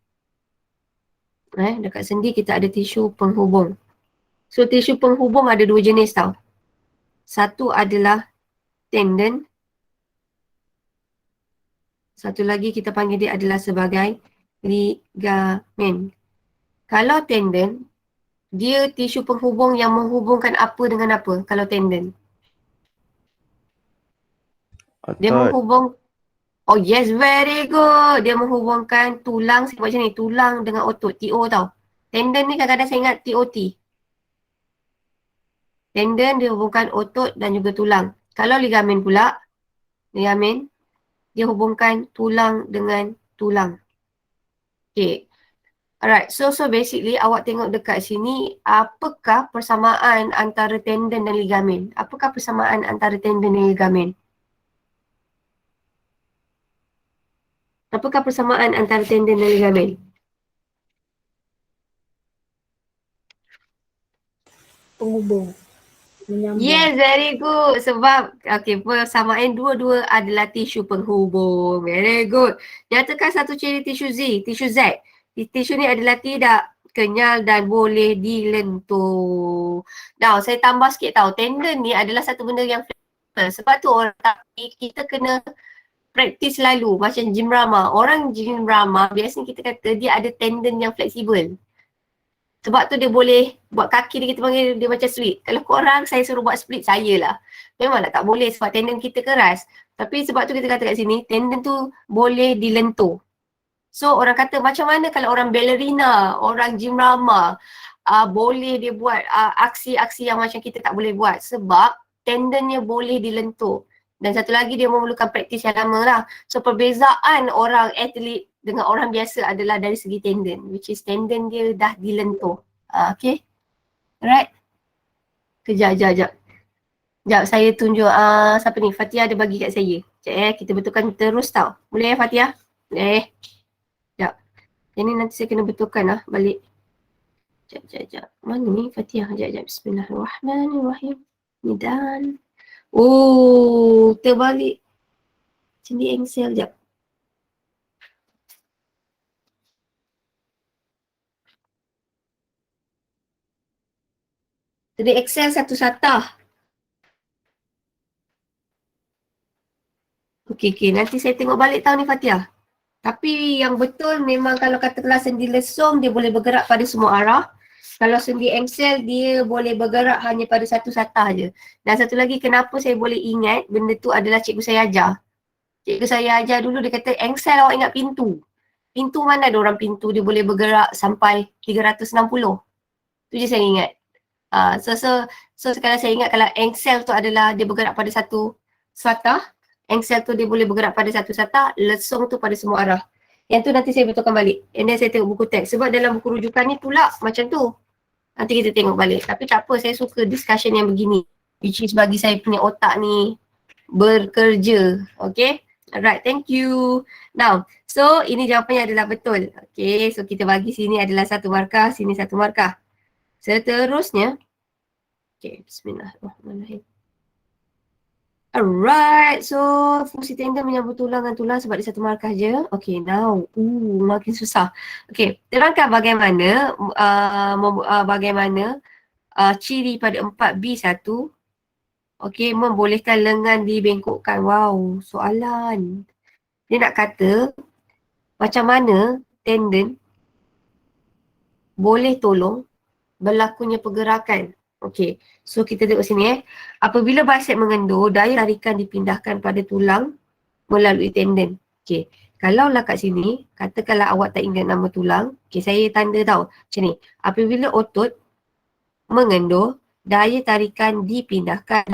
Dekat sendi kita ada tisu penghubung. So tisu penghubung ada dua jenis tau. Satu adalah tendon. Satu lagi kita panggil dia adalah sebagai ligamen. Kalau tendon, dia tisu penghubung yang menghubungkan apa dengan apa kalau tendon? Dia menghubung, oh yes, very good. Dia menghubungkan tulang, saya buat macam ni, tulang dengan otot, TO tau. Tendon ni kadang-kadang saya ingat TOT. Tendon dia hubungkan otot dan juga tulang. Kalau ligamen pula, ligamen dia hubungkan tulang dengan tulang. Okay. Alright, so basically awak tengok dekat sini, apakah persamaan antara tendon dan ligamen? Apakah persamaan antara tendon dan ligamen? Apakah persamaan antara tendon dan ligamen? Penghubung. Menyambung. Yes, very good. Sebab, okay, persamaan dua-dua adalah tisu penghubung. Very good. Nyatakan satu ciri tisu Z. Tisu ni adalah tidak kenyal dan boleh dilentur. Now, saya tambah sikit tau. Tendon ni adalah satu benda yang fleksibel. Sebab tu kita kena praktis selalu macam gym rama. Orang gym rama biasanya kita kata dia ada tendon yang fleksibel. Sebab tu dia boleh buat kaki dia, kita panggil dia macam split. Kalau korang saya suruh buat split, saya lah. Memanglah tak boleh sebab tendon kita keras. Tapi sebab tu kita kata kat sini, tendon tu boleh dilentur. So orang kata macam mana kalau orang ballerina, orang gym rama, boleh dia buat aksi-aksi yang macam kita tak boleh buat. Sebab tendonnya boleh dilentur. Dan satu lagi dia memerlukan praktis yang lama lah. So perbezaan orang atlet dengan orang biasa adalah dari segi tendon. Which is tendon dia dah dilentur. Okay. Alright. Kejap. Sekejap saya tunjuk siapa ni. Fatia ada bagi kat saya. Sekejap kita betulkan terus tau. Boleh Fatia? Boleh. Sekejap. Yang ni nanti saya kena betulkan lah balik. Sekejap. Mana ni Fatia? Sekejap. Bismillahirrahmanirrahim. Ni dan. Oh, terbalik. Sendi engsel jap. Sendi engsel satu satah. Okey. Nanti saya tengok balik tau ni Fatia. Tapi yang betul memang kalau katakanlah sendi lesung dia boleh bergerak pada semua arah. Kalau sendi engsel dia boleh bergerak hanya pada satu satah je. Dan satu lagi kenapa saya boleh ingat benda tu adalah cikgu saya ajar. Cikgu saya ajar dulu dia kata engsel awak ingat pintu. Pintu mana ada orang pintu dia boleh bergerak sampai 360. Tu je saya ingat. So sekarang saya ingat kalau engsel tu adalah dia bergerak pada satu satah. Engsel tu dia boleh bergerak pada satu satah, lesung tu pada semua arah. Yang tu nanti saya betulkan balik. And then saya tengok buku teks. Sebab dalam buku rujukan ni pula macam tu. Nanti kita tengok balik. Tapi tak apa, saya suka discussion yang begini. Which is bagi saya punya otak ni bekerja. Okay? Alright, thank you. Now, so ini jawapannya adalah betul. Okay, so kita bagi sini adalah satu markah, sini satu markah. Seterusnya, okay, bismillahirrahmanirrahim. Alright, so fungsi tandem menyambut tulang dengan tulang sebab dia satu markah je. Okay, now, makin susah. Okay, terangkan bagaimana ciri pada 4B1, okay, membolehkan lengan dibengkokkan. Wow, soalan. Dia nak kata macam mana tendon boleh tolong berlakunya pergerakan. Okey, so kita tengok sini Apabila bicep mengendur, daya tarikan dipindahkan pada tulang melalui tendon. Okey, kalaulah kat sini, katakanlah awak tak ingat nama tulang. Okey, saya tanda tau. Macam ni, apabila otot mengendur, daya tarikan dipindahkan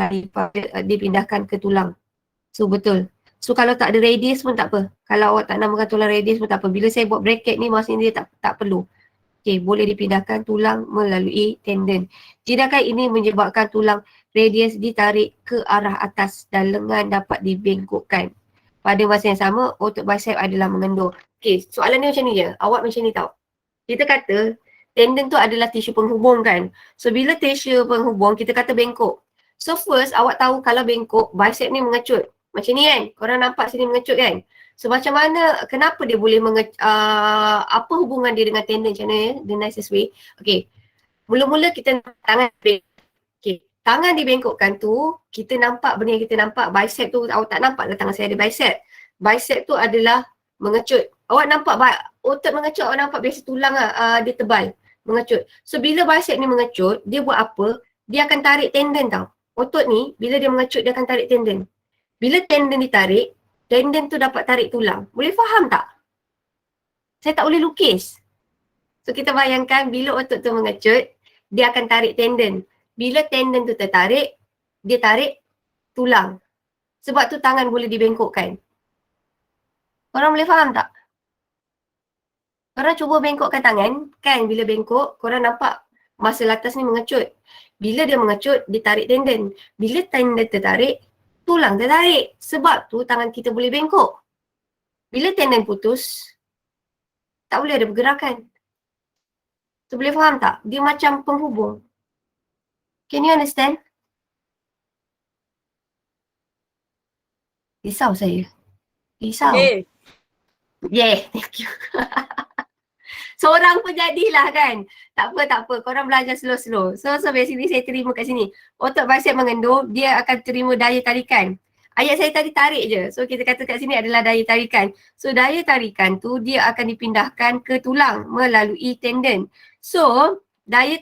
ke tulang. So betul. So kalau tak ada radius pun tak apa. Kalau awak tak namakan tulang radius pun tak apa. Bila saya buat bracket ni, maksudnya dia tak perlu. Okay, boleh dipindahkan tulang melalui tendon. Tindakan ini menyebabkan tulang radius ditarik ke arah atas dan lengan dapat dibengkokkan. Pada masa yang sama, otot bicep adalah mengendur. Okay, soalan ni macam ni je. Awak macam ni tau. Kita kata tendon tu adalah tisu penghubung kan. So bila tisu penghubung, kita kata bengkok. So first, awak tahu kalau bengkok, bicep ni mengecut. Macam ni kan, korang nampak sini mengecut kan. So macam mana, kenapa dia boleh apa hubungan dia dengan tendon macam mana ya, the nicest way. Okay, mula-mula kita tangan okay, tangan dibengkokkan tu, kita nampak benda yang kita nampak, bicep tu, awak tak nampak lah tangan saya ada bicep. Bicep tu adalah mengecut. Awak nampak otot mengecut, awak nampak biasa tulang dia tebal, mengecut. So bila bicep ni mengecut, dia buat apa? Dia akan tarik tendon tau. Otot ni, bila dia mengecut, dia akan tarik tendon. Bila tendon ditarik, tendon tu dapat tarik tulang. Boleh faham tak? Saya tak boleh lukis. So kita bayangkan bila otot tu mengecut, dia akan tarik tendon. Bila tendon tu tertarik, dia tarik tulang. Sebab tu tangan boleh dibengkokkan. Korang boleh faham tak? Korang cuba bengkokkan tangan, kan bila bengkok, korang nampak masa latas ni mengecut. Bila dia mengecut, dia tarik tendon. Bila tendon tertarik, tulang tertarik. Sebab tu tangan kita boleh bengkok. Bila tendon putus, tak boleh ada pergerakan. So boleh faham tak? Dia macam penghubung. Can you understand? Risau saya. Risau. Yeah, thank you. Seorang pun jadilah kan. Tak apa. Korang belajar slow-slow. So basically saya terima kat sini. Otot bicep mengendur, dia akan terima daya tarikan. Ayat saya tadi tarik je. So kita kata kat sini adalah daya tarikan. So daya tarikan tu dia akan dipindahkan ke tulang melalui tendon. So daya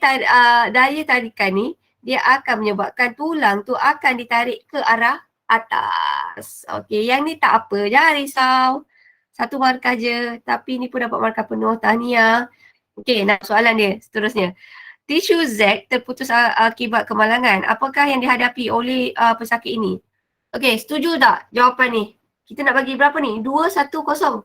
tarikan ni dia akan menyebabkan tulang tu akan ditarik ke arah atas. Okey, yang ni tak apa. Jangan risau. Satu markah je, tapi ni pun dapat markah penuh. Tahniah. Okey, nah soalan dia seterusnya. Tisu Z terputus akibat kemalangan. Apakah yang dihadapi oleh pesakit ini? Okey, setuju tak jawapan ni? Kita nak bagi berapa ni? 2-1-0.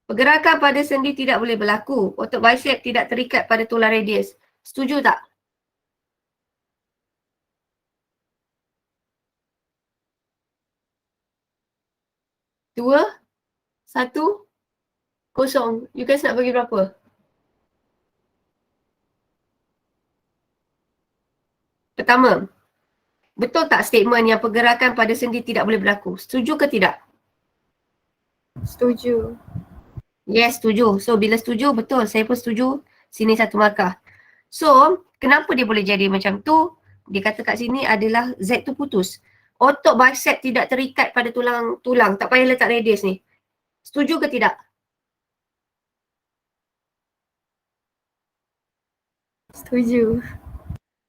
Pergerakan pada sendi tidak boleh berlaku. Otot bicep tidak terikat pada tulang radius. Setuju tak? Dua, satu, kosong. You guys nak bagi berapa? Pertama, betul tak statement yang pergerakan pada sendi tidak boleh berlaku? Setuju ke tidak? Setuju. Yes, setuju. So, bila setuju, betul. Saya pun setuju. Sini satu markah. So, kenapa dia boleh jadi macam tu? Dia kata kat sini adalah Z tu putus. Otot bicep tidak terikat pada tulang. Tak payah letak radius ni. Setuju ke tidak? Setuju.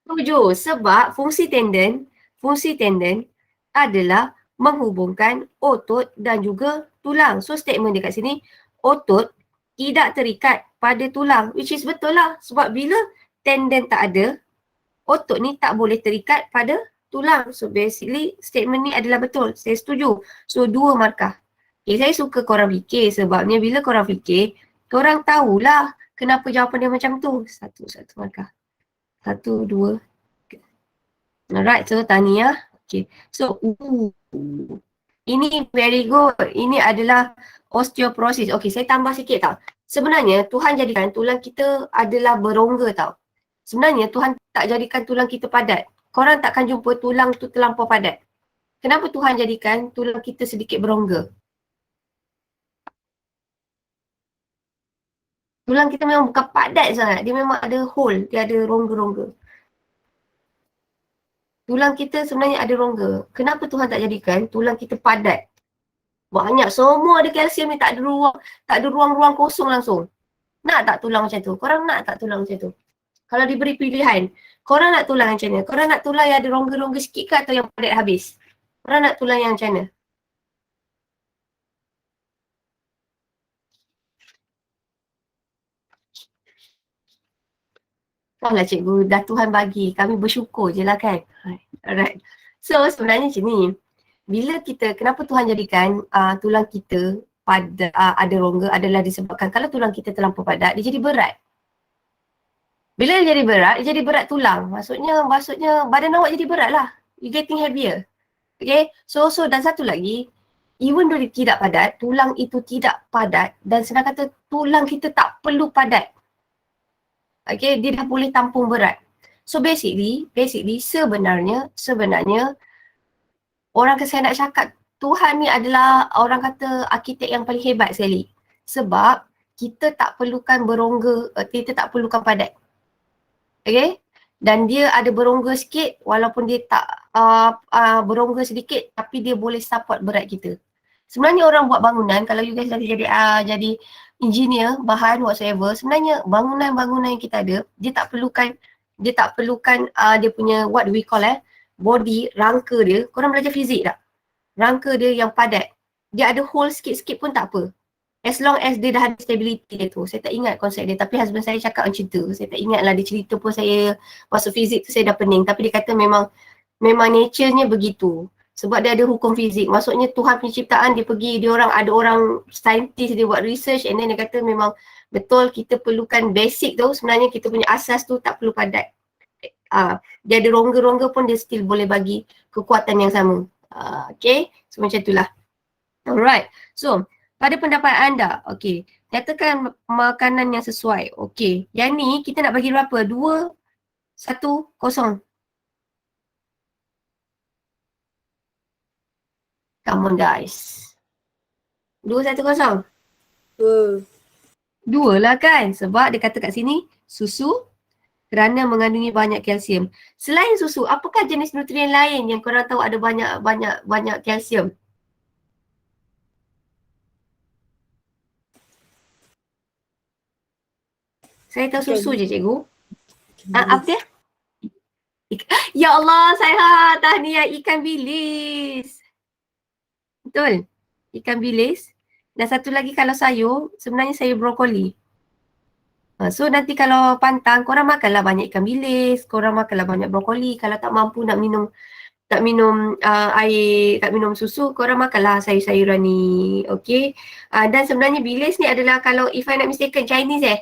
Setuju. Sebab fungsi tendon adalah menghubungkan otot dan juga tulang. So, statement dia kat sini, otot tidak terikat pada tulang. Which is betul lah. Sebab bila tendon tak ada, otot ni tak boleh terikat pada tulang. So basically statement ni adalah betul. Saya setuju. So 2 markah. Okay, saya suka korang fikir sebabnya bila korang fikir, korang tahulah kenapa jawapan dia macam tu. Satu markah. 1, 2. Alright, so tahniah. Okay, so ini very good. Ini adalah osteoporosis. Okay, saya tambah sikit tau. Sebenarnya Tuhan jadikan tulang kita adalah berongga tau. Sebenarnya Tuhan tak jadikan tulang kita padat. Korang takkan jumpa tulang tu terlampau padat. Kenapa Tuhan jadikan tulang kita sedikit berongga? Tulang kita memang bukan padat sangat. Dia memang ada hole. Dia ada rongga-rongga. Tulang kita sebenarnya ada rongga. Kenapa Tuhan tak jadikan tulang kita padat? Banyak. Semua ada kalsium ni. Tak ada ruang-ruang kosong langsung. Nak tak tulang macam tu? Korang nak tak tulang macam tu? Kalau diberi pilihan, korang nak tulang macam mana? Korang nak tulang yang ada rongga-rongga sikit ke atau yang padat habis? Korang nak tulang yang macam mana? Lah cikgu, dah Tuhan bagi. Kami bersyukur je lah kan. Alright. So sebenarnya macam ni. Bila kenapa Tuhan jadikan tulang kita pada ada rongga adalah disebabkan kalau tulang kita terlampau padat, dia jadi berat. Bila dia jadi berat tulang. Maksudnya badan awak jadi berat lah. You getting heavier. Okay. So dan satu lagi, even though dia tidak padat, tulang itu tidak padat dan senang kata tulang kita tak perlu padat. Okay, dia dah boleh tampung berat. So basically sebenarnya orang saya nak cakap Tuhan ni adalah orang kata arkitek yang paling hebat sekali. Sebab kita tak perlukan berongga, kita tak perlukan padat. Okay? Dan dia ada berongga sikit walaupun dia tak berongga sedikit tapi dia boleh support berat kita. Sebenarnya orang buat bangunan, kalau you guys nanti jadi engineer, bahan whatsoever, sebenarnya bangunan-bangunan yang kita ada, dia tak perlukan dia punya what we call body, rangka dia. Korang belajar fizik tak? Rangka dia yang padat. Dia ada hole sikit-sikit pun tak apa. As long as dia dah ada stability dia tu. Saya tak ingat konsep dia. Tapi husband saya cakap macam tu. Saya tak ingat lah dia cerita pun saya masuk fizik tu saya dah pening. Tapi dia kata memang nature-nya begitu. Sebab dia ada hukum fizik. Maksudnya Tuhan penciptaan ada orang saintis dia buat research and then dia kata memang betul kita perlukan basic tu. Sebenarnya kita punya asas tu tak perlu padat. Dia ada rongga-rongga pun dia still boleh bagi kekuatan yang sama. Okay. So macam itulah. Alright. So pada pendapat anda, okay, nyatakan makanan yang sesuai. Okay, yang ni kita nak bagi berapa? 2, 1, 0. Come on guys. 2, 1, 0. 2 lah kan? Sebab dia kata kat sini, susu kerana mengandungi banyak kalsium. Selain susu, apakah jenis nutrien lain yang korang tahu ada banyak kalsium? Saya tahu susu je cikgu. Apa dia? Ya Allah, saya tahniah ikan bilis. Betul. Ikan bilis. Dan satu lagi kalau sayur, sebenarnya sayur brokoli. So nanti kalau pantang, korang makanlah banyak ikan bilis, korang makanlah banyak brokoli. Kalau tak mampu nak minum air, tak minum susu, korang makanlah sayur-sayuran ni. Okay. Dan sebenarnya bilis ni adalah kalau if I not mistaken Chinese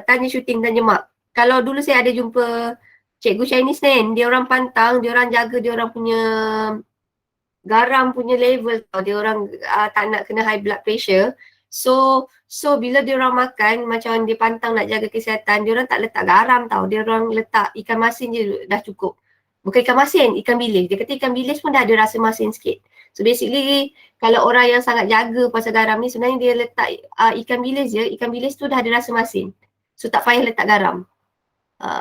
tanya syuting dan jemak. Kalau dulu saya ada jumpa cikgu Chinese ni, dia orang pantang, dia orang jaga dia orang punya garam punya level tau. Dia orang tak nak kena high blood pressure. So bila dia orang makan macam dia pantang nak jaga kesihatan, dia orang tak letak garam tau. Dia orang letak ikan masin je dah cukup. Bukan ikan masin, ikan bilis. Dia kata ikan bilis pun dah ada rasa masin sikit. So basically kalau orang yang sangat jaga pasal garam ni sebenarnya dia letak ikan bilis je, ikan bilis tu dah ada rasa masin. So tak payah letak garam.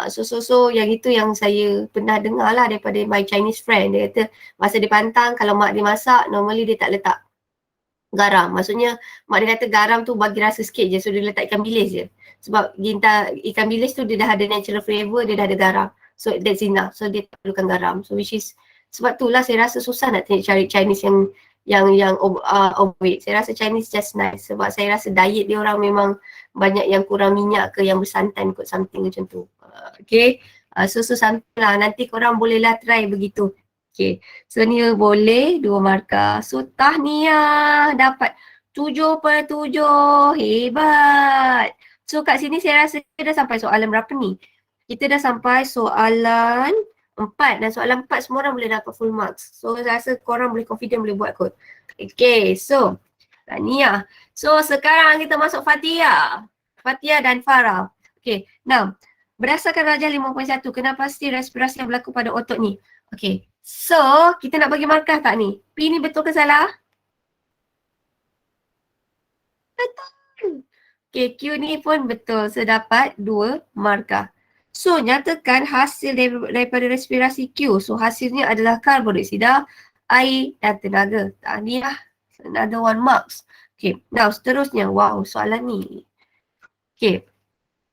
So yang itu yang saya pernah dengar lah daripada my Chinese friend. Dia kata masa dia pantang kalau mak dia masak normally dia tak letak garam. Maksudnya mak dia kata garam tu bagi rasa sikit je, so dia letak ikan bilis je. Sebab ikan bilis tu dia dah ada natural flavour, dia dah ada garam. So that's enough. So dia tak perlukan garam. So which is sebab tu lah saya rasa susah nak cari Chinese yang overweight. Saya rasa Chinese just nice sebab saya rasa diet dia orang memang banyak yang kurang minyak ke, yang bersantan kot, something macam tu. Okay. So something lah. Nanti korang bolehlah try begitu. Okay. So ni boleh 2 markah. So tahniah dapat 7/7. Hebat. So kat sini saya rasa kita dah sampai soalan berapa ni? Kita dah sampai soalan 4 dan soalan 4 semua orang boleh dapat full marks. So saya rasa korang boleh confident boleh buat kot. Okay. So tahniah. So sekarang kita masuk Fatia. Fatia dan Farah. Okay. Now berdasarkan Rajah 5.1, kenapa pasti respirasi yang berlaku pada otot ni? Okay. So, kita nak bagi markah tak ni? P ni betul ke salah? Betul. Okay, Q ni pun betul. So, dapat 2 markah. So, nyatakan hasil daripada respirasi Q. So, hasilnya adalah karbon dioksida, air dan tenaga. Tahniah. Another 1 marks. Okay, now seterusnya. Wow, soalan ni. Okay.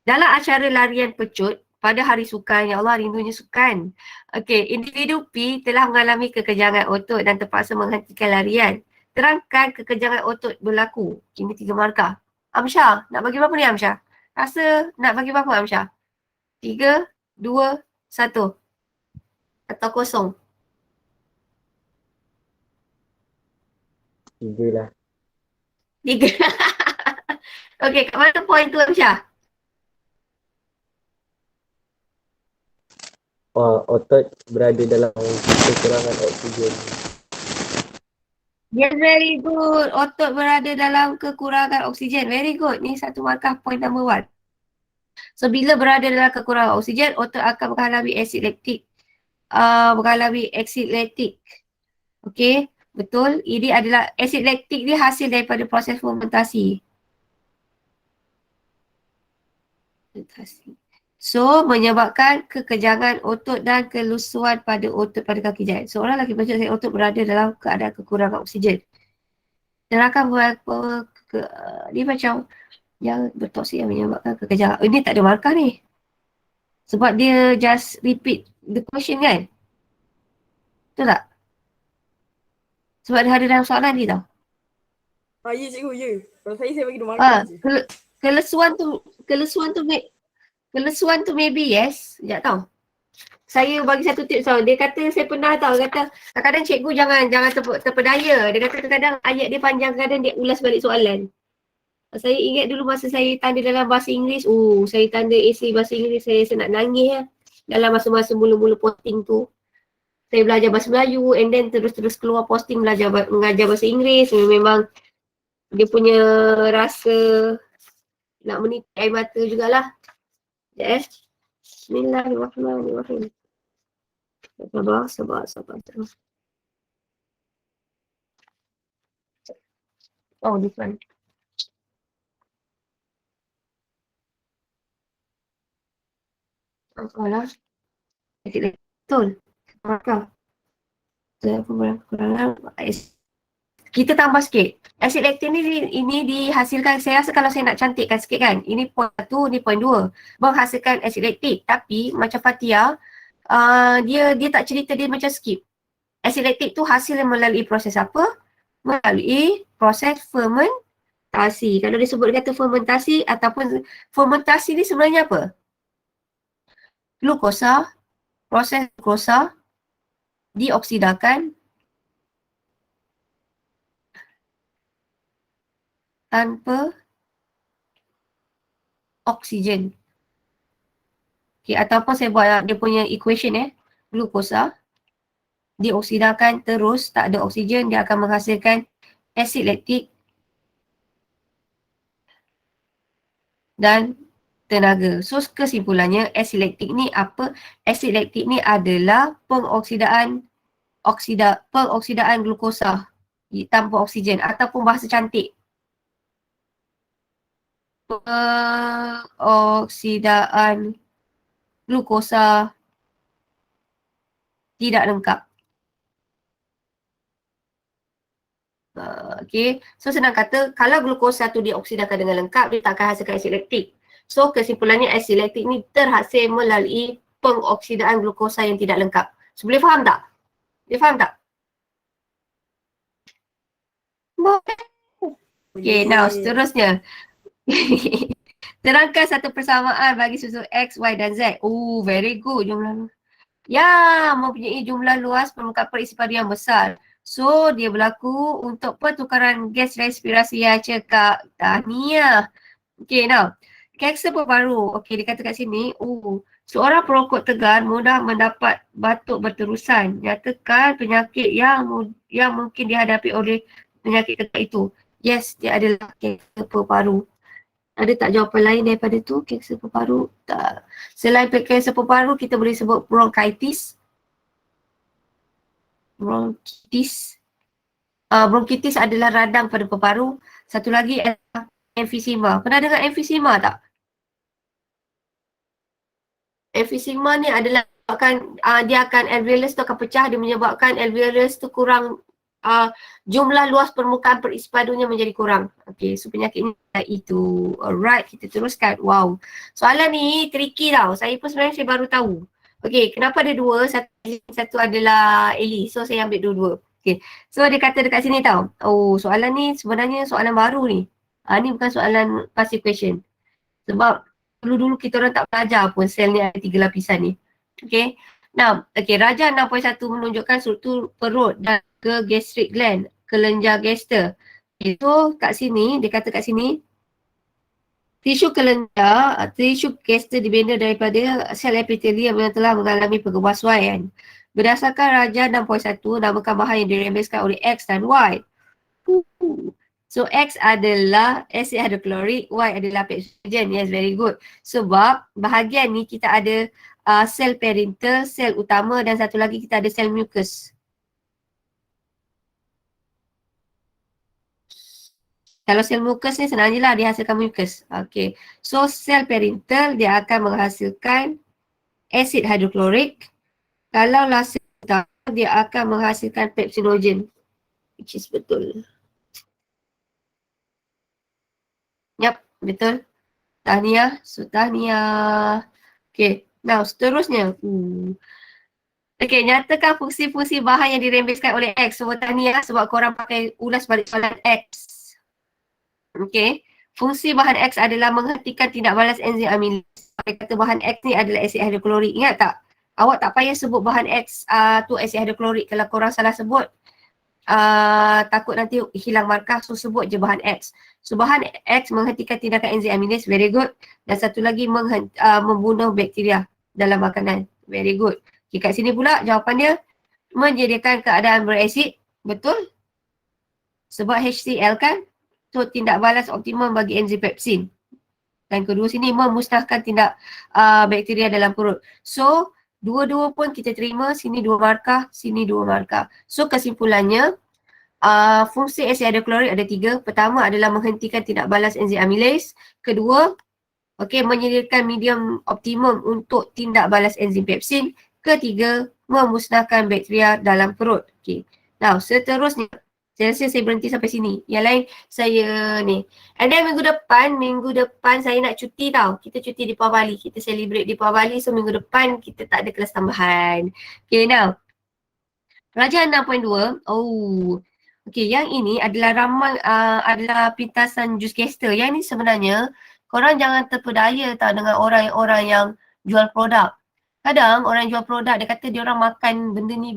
Dalam acara larian pecut pada hari sukan, ya Allah rindunya sukan. Okey, individu P telah mengalami kekejangan otot dan terpaksa menghentikan larian. Terangkan kekejangan otot berlaku. Ini 3 markah. Amsyah, nak bagi berapa ni Amsyah? Rasa nak bagi berapa Amsyah? 3, 2, 1. Atau kosong? 3 lah. 3. Okey, kat mana point tu Amsyah? Otot berada dalam kekurangan oksigen. Yes, very good. Otot berada dalam kekurangan oksigen. Very good. Ni satu markah point number 1. So, bila berada dalam kekurangan oksigen, otot akan mengalami aksid laktik. Okey, betul. Ini adalah aksid laktik ni hasil daripada proses fermentasi. So, menyebabkan kekejangan otot dan kelusuan pada otot pada kaki jari. Seorang lelaki pecut sakit otot berada dalam keadaan kekurangan oksigen. Terangkan beberapa dia macam yang bertoksik yang menyebabkan kekejangan. Ini tak ada markah ni. Sebab dia just repeat the question kan? Betul tak? Sebab dia ada dalam soalan ni tau. Ya cikgu, ya. Kalau saya bagi 2 markah je. Kelesuan tu maybe yes. Sekejap tau. Saya bagi satu tips tau. Dia kata saya pernah tau. Kata kadang-kadang cikgu jangan terpedaya. Dia kata kadang-kadang ayat dia panjang, kadang dia ulas balik soalan. Saya ingat dulu masa saya tanda dalam bahasa Inggeris. Saya tanda essay bahasa Inggeris. Saya rasa nak nangis ya. Dalam masa-masa mula-mula posting tu. Saya belajar bahasa Melayu and then terus-terus keluar posting mengajar bahasa Inggeris. Memang dia punya rasa nak menitik air mata jugalah. Bismillahirrahmanirrahim. Sabar. Oh, this one. Salah. Betul. Markah. Kita tambah sikit. Aksid laktik ini dihasilkan, saya rasa kalau saya nak cantikkan sikit kan. Ini point 1, ini point 2. Menghasilkan aksid laktik. Tapi macam Fatia, dia tak cerita, dia macam skip. Aksid laktik tu hasil melalui proses apa? Melalui proses fermentasi. Kalau disebut kata fermentasi ataupun fermentasi ni sebenarnya apa? Glukosa, proses glukosa dioksidakan tanpa oksigen. Okay, ataupun saya buat dia punya equation glukosa dioksidakan terus tak ada oksigen, dia akan menghasilkan aksid laktik dan tenaga. So kesimpulannya asid laktik ni apa? Asid laktik ni adalah pengoksidaan glukosa tanpa oksigen ataupun bahasa cantik pengoksidaan glukosa tidak lengkap. Okay, so senang kata kalau glukosa tu dioksidakan dengan lengkap dia tak akan hasilkan asid laktik. So kesimpulannya asid laktik ni terhasil melalui pengoksidaan glukosa yang tidak lengkap. So boleh faham tak? Boleh faham tak? Okay, now seterusnya. Terangkan satu persamaan bagi susu X, Y dan Z. Oh, very good jumlah. Ya, mempunyai jumlah luas permukaan perisi padu yang besar. So, dia berlaku untuk pertukaran gas respirasi yang cekak. Tahniah. Okay, now. Kanser paru-paru. Okay, dia kata kat sini. Seorang perokok tegar mudah mendapat batuk berterusan. Nyatakan penyakit yang mungkin dihadapi oleh penyakit tegar itu. Yes, dia adalah kanser paru-paru. Ada tak jawapan lain daripada tu? Kanser paru-paru? Tak. Selain kanser paru-paru, kita boleh sebut bronkitis. Bronkitis adalah radang pada paru-paru. Satu lagi adalah emfisema. Pernah dengar emfisema tak? Emfisema ni adalah dia akan alveolus tu akan pecah, dia menyebabkan alveolus tu kurang jumlah luas permukaan perisi padunya menjadi kurang. Okay, so penyakit ni itu. Alright, kita teruskan. Wow. Soalan ni tricky tau. Saya pun sebenarnya saya baru tahu. Okay, kenapa ada dua? Satu adalah Eli. So saya ambil dua-dua. Okay, so dia kata dekat sini tau. Oh, soalan ni sebenarnya soalan baru ni. Ni bukan soalan passive question. Sebab dulu-dulu kita orang tak belajar pun sel ni ada 3 lapisan ni. Okay. Now, okay, Rajah 6.1 menunjukkan struktur perut dan ke gastric gland, kelenjar gaster. Itu kat sini, dia kata kat sini, tisu kelenjar, tisu gaster dibina daripada sel epitelium yang telah mengalami pengebasuan. Berdasarkan Rajah 6.1, namakan bahan yang dirembeskan oleh X dan Y. So X adalah asid hidroklorik, Y adalah oksigen. Yes, very good. Sebab bahagian ni kita ada sel parental, sel utama dan satu lagi kita ada sel mucus. Kalau sel mucus ni senang je lah dia hasilkan mucus. Okay. So sel parental dia akan menghasilkan asid hidroklorik. Kalau lah sel utama dia akan menghasilkan pepsinogen. Which is betul. Yap, betul. Tahniah. So tahniah. Okay. Now seterusnya. Okay, nyatakan fungsi-fungsi bahan yang dirembeskan oleh X. So tahniah sebab korang pakai ulas balik soalan X. Okay, fungsi bahan X adalah menghentikan tindak balas enzim amilase. Saya kata bahan X ni adalah asid hidroklorik. Ingat tak? Awak tak payah sebut bahan X tu asid hidroklorik. Kalau korang salah sebut, takut nanti hilang markah. So sebut je bahan X. So bahan X menghentikan tindakan enzim amilase. Very good. Dan satu lagi membunuh bakteria dalam makanan. Very good. Okay, kat sini pula jawapan dia menyediakan keadaan berasid. Betul? Sebab HCl kan? So tindak balas optimum bagi enzim pepsin. Dan kedua sini memusnahkan tindak bakteria dalam perut. So dua-dua pun kita terima, sini 2 markah, sini 2 markah. So kesimpulannya fungsi asid hidroklorik ada 3. Pertama adalah menghentikan tindak balas enzim amilase. Kedua, menyediakan medium optimum untuk tindak balas enzim pepsin. Ketiga, memusnahkan bakteria dalam perut. Okay. Now seterusnya. Saya rasa saya berhenti sampai sini. Yang lain saya ni. And then minggu depan saya nak cuti tau. Kita cuti di Pulau Bali. Kita celebrate di Pulau Bali. So minggu depan kita tak ada kelas tambahan. Okay, now. Rajah 6.2. Okay, yang ini adalah adalah pintasan jus gaster. Yang ni sebenarnya korang jangan terpedaya tau dengan orang-orang yang jual produk. Kadang orang jual produk dia kata dia orang makan benda ni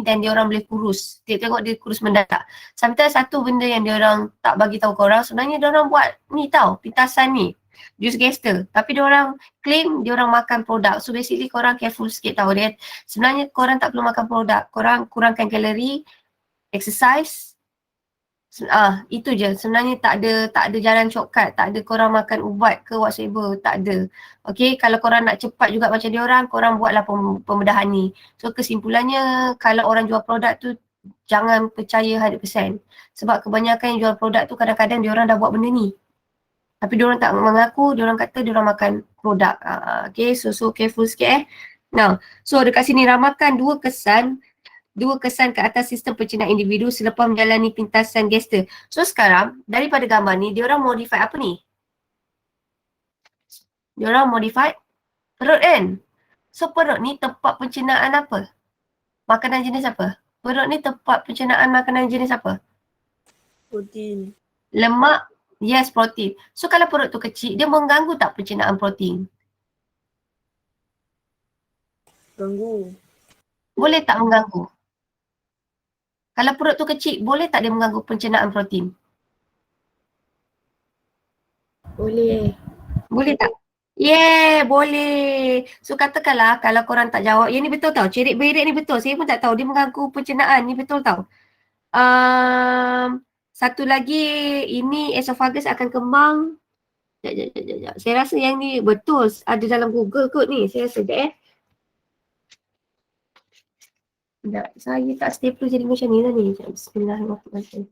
dan dia orang boleh kurus. Dia tengok dia kurus mendadak. Sometimes satu benda yang dia orang tak bagi tahu korang sebenarnya dia orang buat ni tau, pintasan ni. Jus gaster. Tapi dia orang claim dia orang makan produk. So basically korang careful sikit tau dia. Sebenarnya korang tak perlu makan produk. Korang kurangkan kalori, exercise, Itu je. Sebenarnya tak ada jalan shortcut, tak ada korang makan ubat ke whatsoever, tak ada. Okay, kalau korang nak cepat juga macam dia orang, korang buatlah pembedahan ni. So kesimpulannya, kalau orang jual produk tu, jangan percaya 100%. Sebab kebanyakan yang jual produk tu kadang-kadang dia orang dah buat benda ni. Tapi dia orang tak mengaku, dia orang kata dia orang makan produk. Okay, so careful sikit Now, so dekat sini ramalkan dua kesan ke atas sistem pencernaan individu selepas menjalani pintasan gester. So sekarang, daripada gambar ni, dia orang modify apa ni? Dia orang modify perut kan? So perut ni tempat pencernaan apa? Makanan jenis apa? Perut ni tempat pencernaan makanan jenis apa? Protein. Lemak, yes, protein. So kalau perut tu kecil, dia mengganggu tak pencernaan protein? Ganggu. Boleh tak mengganggu? Kalau perut tu kecil, boleh tak dia mengganggu pencernaan protein? Boleh. Boleh tak? Yeah, boleh. So katakanlah kalau korang tak jawab, yang ni betul tau. Cerik-berik ni betul. Saya pun tak tahu. Dia mengganggu pencernaan. Ni betul tau. Satu lagi, ini esophagus akan kembang. Sekejap. Saya rasa yang ni betul. Ada dalam Google kot ni. Saya rasa sekejap Sekejap. Saya tak staple jadi macam ni lah ni. Bismillahirrahmanirrahim.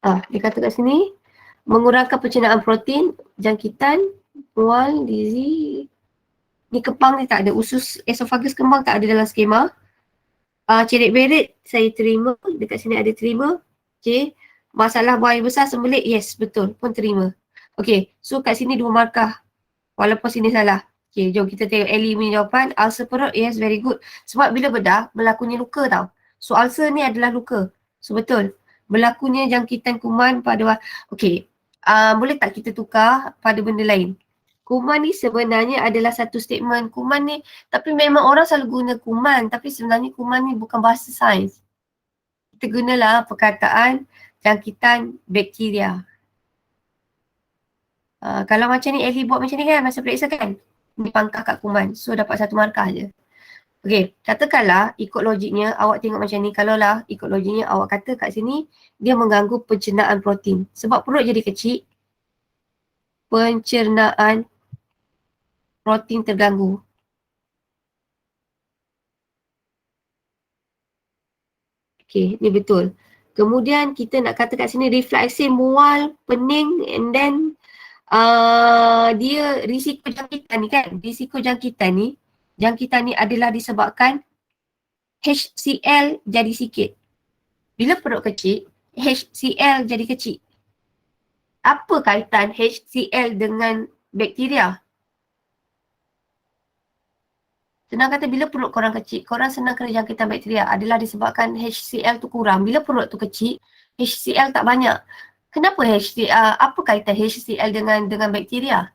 Dia kata kat sini, mengurangkan pencernaan protein, jangkitan, mual, dizzy. Ni kepang ni tak ada. Usus esophagus kembang tak ada dalam skema. Cerit berit, saya terima. Dekat sini ada terima. Okay. Masalah buang air besar sembelit, yes, betul. Pun terima. Okay, so kat sini 2 markah. Walaupun sini salah. Okay, jom kita tengok Ellie punya jawapan. Ulcer perut, yes, very good. Sebab bila bedah, berlakunya luka tau. So ulcer ni adalah luka. So betul. Berlakunya jangkitan kuman pada, okay. Boleh tak kita tukar pada benda lain? Kuman ni sebenarnya adalah satu statement. Kuman ni, tapi memang orang selalu guna kuman. Tapi sebenarnya kuman ni bukan bahasa sains. Kita gunalah perkataan jangkitan bakteria. Kalau macam ni Ellie buat macam ni kan, masa periksa kan? Ni pangkah kat kuman. So dapat 1 markah je. Okay, katakanlah ikut logiknya awak tengok macam ni. Kalau lah ikut logiknya awak kata kat sini, dia mengganggu pencernaan protein. Sebab perut jadi kecil, pencernaan protein terganggu. Okay, ni betul. Kemudian kita nak kata kat sini refleksin, mual, pening and then dia risiko jangkitan ni kan. Risiko jangkitan ni adalah disebabkan HCl jadi sikit. Bila perut kecil, HCl jadi kecil. Apa kaitan HCl dengan bakteria? Senang kata bila perut korang kecil, korang senang kena jangkitan bakteria adalah disebabkan HCl tu kurang. Bila perut tu kecil, HCl tak banyak. Kenapa HCl? Apa kaitan HCl dengan bakteria?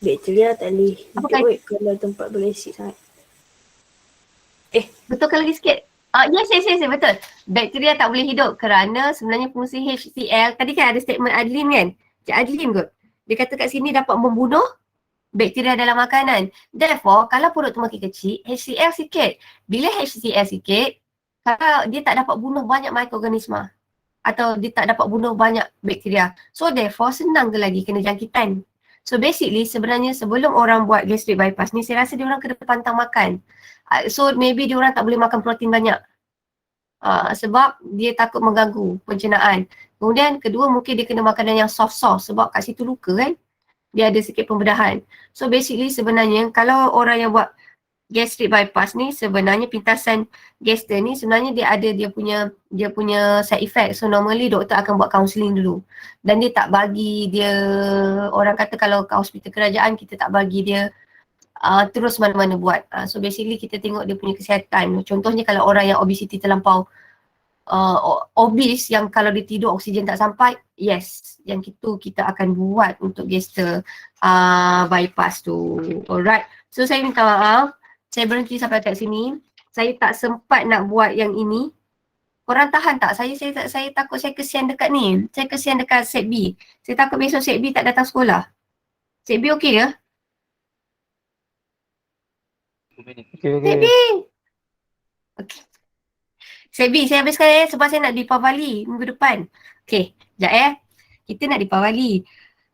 Bakteria tak boleh Apa hidup weh kalau tempat berasid sangat. Betulkan lagi sikit. Yes, betul. Bakteria tak boleh hidup kerana sebenarnya fungsi HCl, tadi kan ada statement Adlin kan? Cik Adlin kot. Dia kata kat sini dapat membunuh bakteria dalam makanan. Therefore, kalau perut tu makin kecil, HCl sikit. Bila HCl sikit, kalau dia tak dapat bunuh banyak mikroorganisma atau dia tak dapat bunuh banyak bakteria. So therefore, senang ke lagi kena jangkitan. So basically sebenarnya sebelum orang buat gastric bypass ni, saya rasa dia orang kena pantang makan. So maybe dia orang tak boleh makan protein banyak. Sebab dia takut mengganggu pencernaan. Kemudian kedua mungkin dia kena makanan yang soft-soft sebab kat situ luka kan. Dia ada sikit pembedahan. So basically sebenarnya kalau orang yang buat gastric bypass ni sebenarnya pintasan gaster ni sebenarnya dia ada dia punya side effect. So normally doktor akan buat counselling dulu. Dan dia tak bagi dia, orang kata kalau kat hospital kerajaan kita tak bagi dia terus mana-mana buat. So basically kita tengok dia punya kesihatan. Contohnya kalau orang yang obesity terlampau obese yang kalau dia tidur oksigen tak sampai, yes, yang itu kita akan buat untuk gaster bypass tu. Alright. So saya minta maaf, saya berhenti sampai kat sini. Saya tak sempat nak buat yang ini. Korang tahan tak? Saya takut saya kesian dekat ni. Saya kesian dekat set B. Saya takut besok set B tak datang sekolah. Set B okey ke? Set B! Okay. Saya habiskan sebab saya nak di Pavali minggu depan. Okay, sekejap Kita nak di Pavali.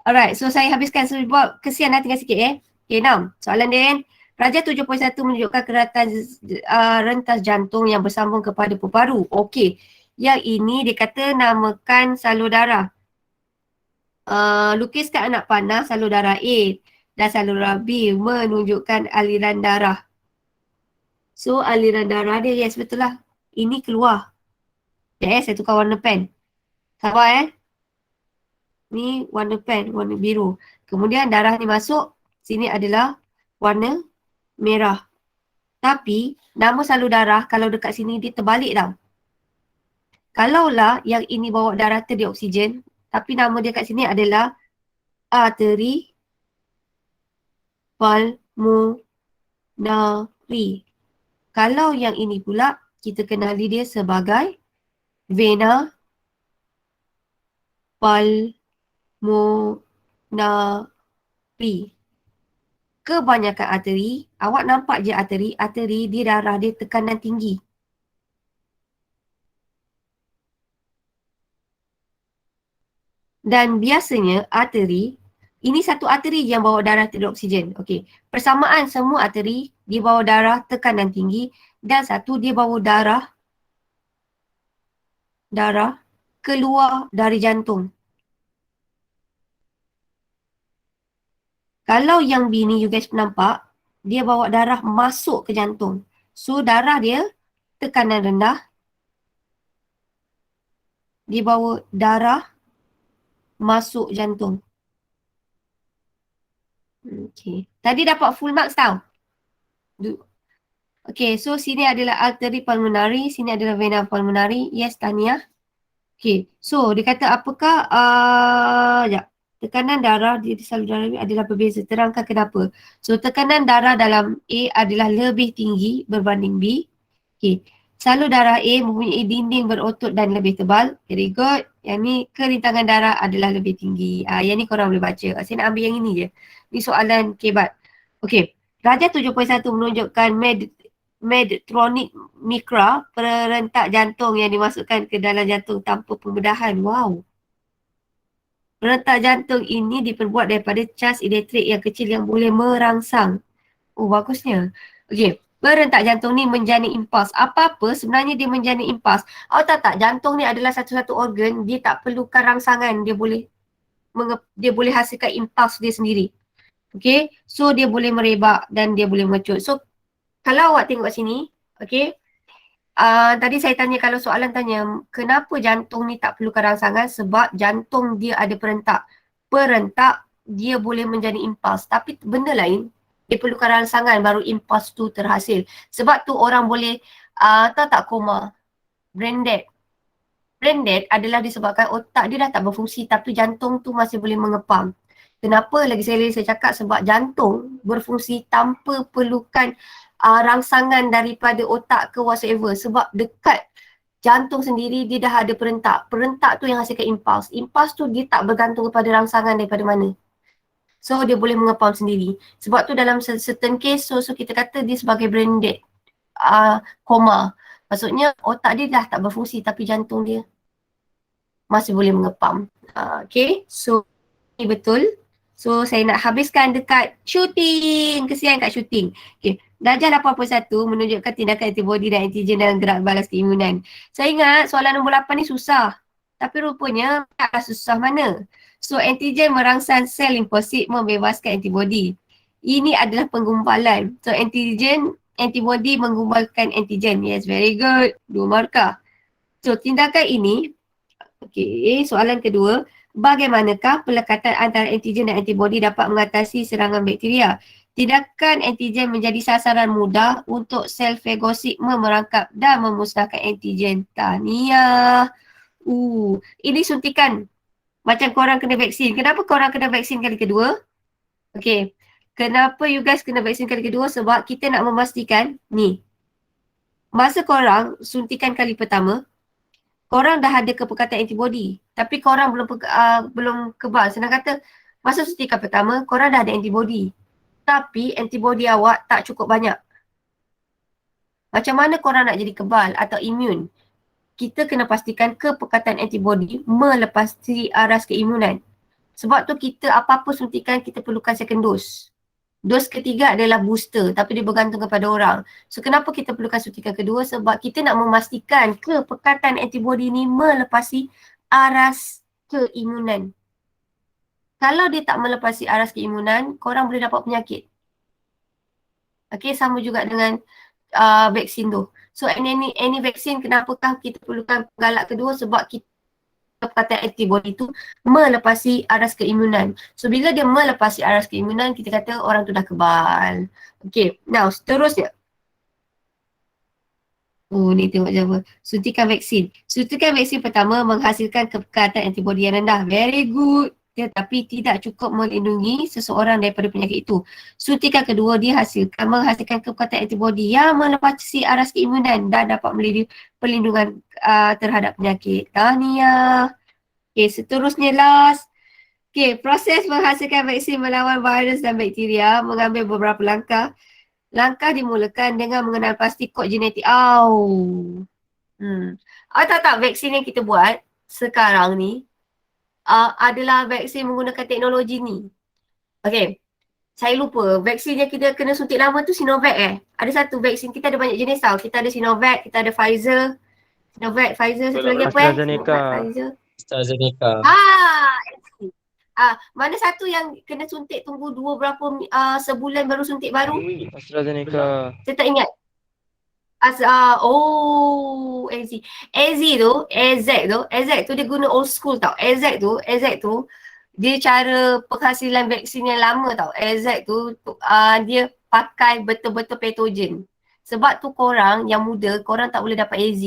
Alright, so saya habiskan sebab kesian tinggal sikit Okay, 6. Soalan dia kan. Raja 7.1 menunjukkan keratan rentas jantung yang bersambung kepada paru-paru. Okey. Yang ini dia kata namakan salur darah. Lukiskan anak panah salur darah A dan salur darah B menunjukkan aliran darah. So aliran darah dia, yes betul lah. Ini keluar. Saya tukar warna pen. Sabar Ni warna pen, warna biru. Kemudian darah ni masuk. Sini adalah warna merah. Tapi nama salur darah kalau dekat sini dia terbalik tau. Kalaulah yang ini bawa darah terdioksigen, tapi nama dia kat sini adalah arteri pulmonari. Kalau yang ini pula kita kenali dia sebagai vena pulmonari. Kebanyakan arteri, awak nampak je arteri dia darah dia tekanan tinggi. Dan biasanya arteri, ini satu arteri yang bawa darah teroksigen. Okey. Persamaan semua arteri, dia bawa darah tekanan tinggi dan satu dia bawa darah keluar dari jantung. Kalau yang B ni you guys nampak, dia bawa darah masuk ke jantung. So darah dia tekanan rendah. Dia bawa darah masuk jantung. Okay. Tadi dapat full marks tau. Okay, so sini adalah arteri pulmonari, sini adalah vena pulmonari. Yes, tahniah. Okay, so dia kata apakah, tekanan darah di salur darah ini adalah berbeza. Terangkan kenapa. So, tekanan darah dalam A adalah lebih tinggi berbanding B. Okay. Salur darah A mempunyai dinding berotot dan lebih tebal. Very good. Yang ni kerintangan darah adalah lebih tinggi. Yang ni korang boleh baca. Saya nak ambil yang ini je. Ni soalan kebat. Okay. Raja 7.1 menunjukkan Medtronic Micra, perentak jantung yang dimasukkan ke dalam jantung tanpa pembedahan. Wow. Perentak jantung ini diperbuat daripada cas elektrik yang kecil yang boleh merangsang. Oh, bagusnya. Okey. Perentak jantung ni menjana impuls. Apa-apa sebenarnya dia menjana impuls. Awak tahu tak, jantung ni adalah satu-satu organ, dia tak perlukan rangsangan. Dia boleh hasilkan impuls dia sendiri. Okey. So, dia boleh merebak dan dia boleh mengecut. So, kalau awak tengok sini, okey. Tadi saya tanya, kalau soalan tanya, kenapa jantung ni tak perlukan rangsangan? Sebab jantung dia ada perentak. Perentak, dia boleh menjadi impuls. Tapi benda lain, dia perlukan rangsangan baru impuls tu terhasil. Sebab tu orang boleh, tahu tak koma? Brain dead. Brain dead adalah disebabkan otak dia dah tak berfungsi tapi jantung tu masih boleh mengepam. Kenapa lagi saya cakap? Sebab jantung berfungsi tanpa perlukan rangsangan daripada otak ke whatsoever. Sebab dekat jantung sendiri dia dah ada perentak. Perentak tu yang hasilkan impuls. Impuls tu dia tak bergantung kepada rangsangan daripada mana. So dia boleh mengepam sendiri. Sebab tu dalam certain case, so kita kata dia sebagai brain dead, koma. Maksudnya otak dia dah tak berfungsi tapi jantung dia masih boleh mengepam. Okay, so ini betul. So saya nak habiskan dekat shooting. Kesian kat shooting. Okay. Darjah 8.1 menunjukkan tindakan antibody dan antigen dalam gerak balas keimunan. Saya ingat soalan nombor 8 ni susah. Tapi rupanya taklah susah mana. So antigen merangsang sel limfosit membebaskan antibody. Ini adalah penggumpalan. So antibody menggumbalkan antigen. Yes, very good. 2 markah. So tindakan ini, okay, soalan kedua. Bagaimanakah pelekatan antara antigen dan antibody dapat mengatasi serangan bakteria? Tindakan antigen menjadi sasaran mudah untuk sel fagosit merangkap dan memusnahkan antigen. Tahniah. Ini suntikan. Macam korang kena vaksin. Kenapa korang kena vaksin kali kedua? Okay. Kenapa you guys kena vaksin kali kedua? Sebab kita nak memastikan ni. Masa korang suntikan kali pertama, korang dah ada kepekatan antibody. Tapi korang belum kebal. Senang kata, masa suntikan pertama, korang dah ada antibody. Tapi antibody awak tak cukup banyak. Macam mana korang nak jadi kebal atau imun? Kita kena pastikan kepekatan antibodi melepasi aras keimunan. Sebab tu kita apa-apa suntikan kita perlukan second dose. Dos ketiga adalah booster tapi dia bergantung kepada orang. So kenapa kita perlukan suntikan kedua? Sebab kita nak memastikan kepekatan antibodi ni melepasi aras keimunan. Kalau dia tak melepasi aras keimunan, korang boleh dapat penyakit. Okay, sama juga dengan vaksin tu. So any vaksin, kenapakah kita perlukan penggalak kedua? Sebab kita kata antibody tu melepasi aras keimunan. So bila dia melepasi aras keimunan, kita kata orang tu dah kebal. Okay, now seterusnya. Oh, ni tengok Java. Suntikan vaksin. Suntikan vaksin pertama menghasilkan kepekatan antibody yang rendah. Very good. Tetapi tidak cukup melindungi seseorang daripada penyakit itu. Suntikan kedua menghasilkan kepekatan antibody yang melepasi aras keimunan dan dapat melindungi perlindungan terhadap penyakit. Tahniah. Okay, seterusnya last. Okay, proses menghasilkan vaksin melawan virus dan bakteria mengambil beberapa langkah. Langkah dimulakan dengan mengenal pasti kod genetik. Tak, vaksin yang kita buat sekarang ni adalah vaksin menggunakan teknologi ni. Okay, saya lupa. Vaksin yang kita kena suntik lama tu Sinovac Ada satu vaksin, kita ada banyak jenis tau. Kita ada Sinovac, kita ada Pfizer. Sinovac, Pfizer, satu lagi apa AstraZeneca. Pfizer. AstraZeneca. Mana satu yang kena suntik tunggu sebulan baru suntik baru? AstraZeneca. Saya tak ingat. AZ tu dia guna old school tau. AZ tu dia cara penghasilan vaksin yang lama tau. AZ tu dia pakai betul-betul patogen. Sebab tu korang yang muda, korang tak boleh dapat AZ.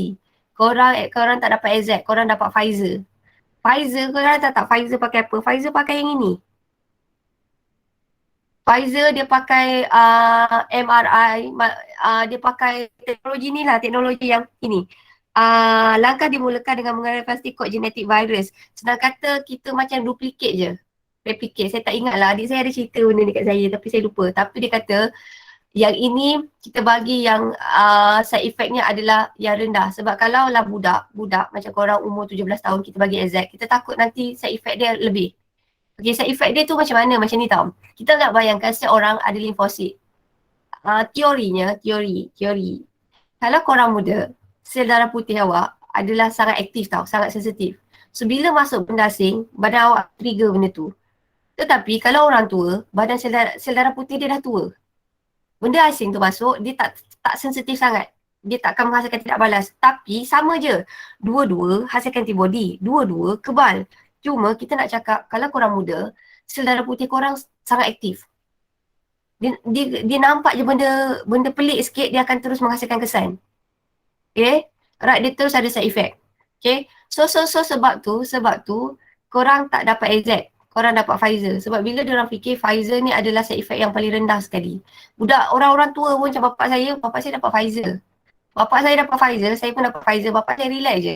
Korang tak dapat AZ, korang dapat Pfizer. Korang tak Pfizer pakai apa? Pfizer pakai yang ini. Pfizer dia pakai MRI, dia pakai teknologi ni lah, teknologi yang ini. Langkah dimulakan dengan mengenal pasti kod genetik virus. Senang kata kita macam duplicate je. Replicate, saya tak ingat lah. Adik saya ada cerita benda dekat saya tapi saya lupa. Tapi dia kata yang ini kita bagi yang side effectnya adalah yang rendah. Sebab kalau lah budak macam korang umur 17 tahun kita bagi AZ, kita takut nanti side effect dia lebih. Okay, side effect dia tu macam mana? Macam ni tau. Kita nak bayangkan setiap orang ada limfosit. Teori. Kalau korang muda, sel darah putih awak adalah sangat aktif tau, sangat sensitif. So bila masuk benda asing, badan awak trigger benda tu. Tetapi kalau orang tua, badan sel darah putih dia dah tua. Benda asing tu masuk, dia tak sensitif sangat. Dia tak akan menghasilkan tidak balas. Tapi sama je. Dua-dua hasilkan antibody. Dua-dua kebal. Cuma kita nak cakap kalau korang muda, sel darah putih korang sangat aktif. Dia nampak je benda pelik sikit, dia akan terus menghasilkan kesan. Okay? Right, dia terus ada side effect. Okay? So sebab tu korang tak dapat AZ. Korang dapat Pfizer. Sebab bila diorang fikir Pfizer ni adalah side effect yang paling rendah sekali. Budak orang-orang tua pun macam bapak saya dapat Pfizer. Bapak saya dapat Pfizer, saya pun dapat Pfizer. Bapak saya relax je.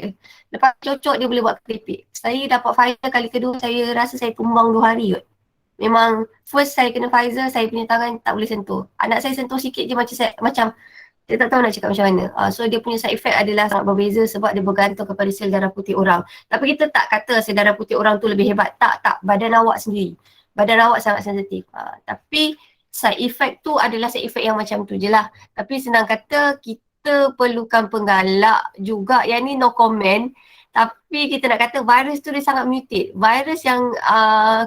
Lepas cocok dia boleh buat keripik. Saya dapat Pfizer kali kedua, saya rasa saya tumbang 2 hari kot. Memang first saya kena Pfizer, saya punya tangan tak boleh sentuh. Anak saya sentuh sikit je macam saya tak tahu nak cakap macam mana. So dia punya side effect adalah sangat berbeza sebab dia bergantung kepada sel darah putih orang. Tapi kita tak kata sel darah putih orang tu lebih hebat. Tak. Badan awak sendiri. Badan awak sangat sensitif. Tapi side effect tu adalah side effect yang macam tu je lah. Tapi senang kata kita perlukan penggalak juga. Yang ni no comment. Tapi kita nak kata virus tu dia sangat mutate. Virus yang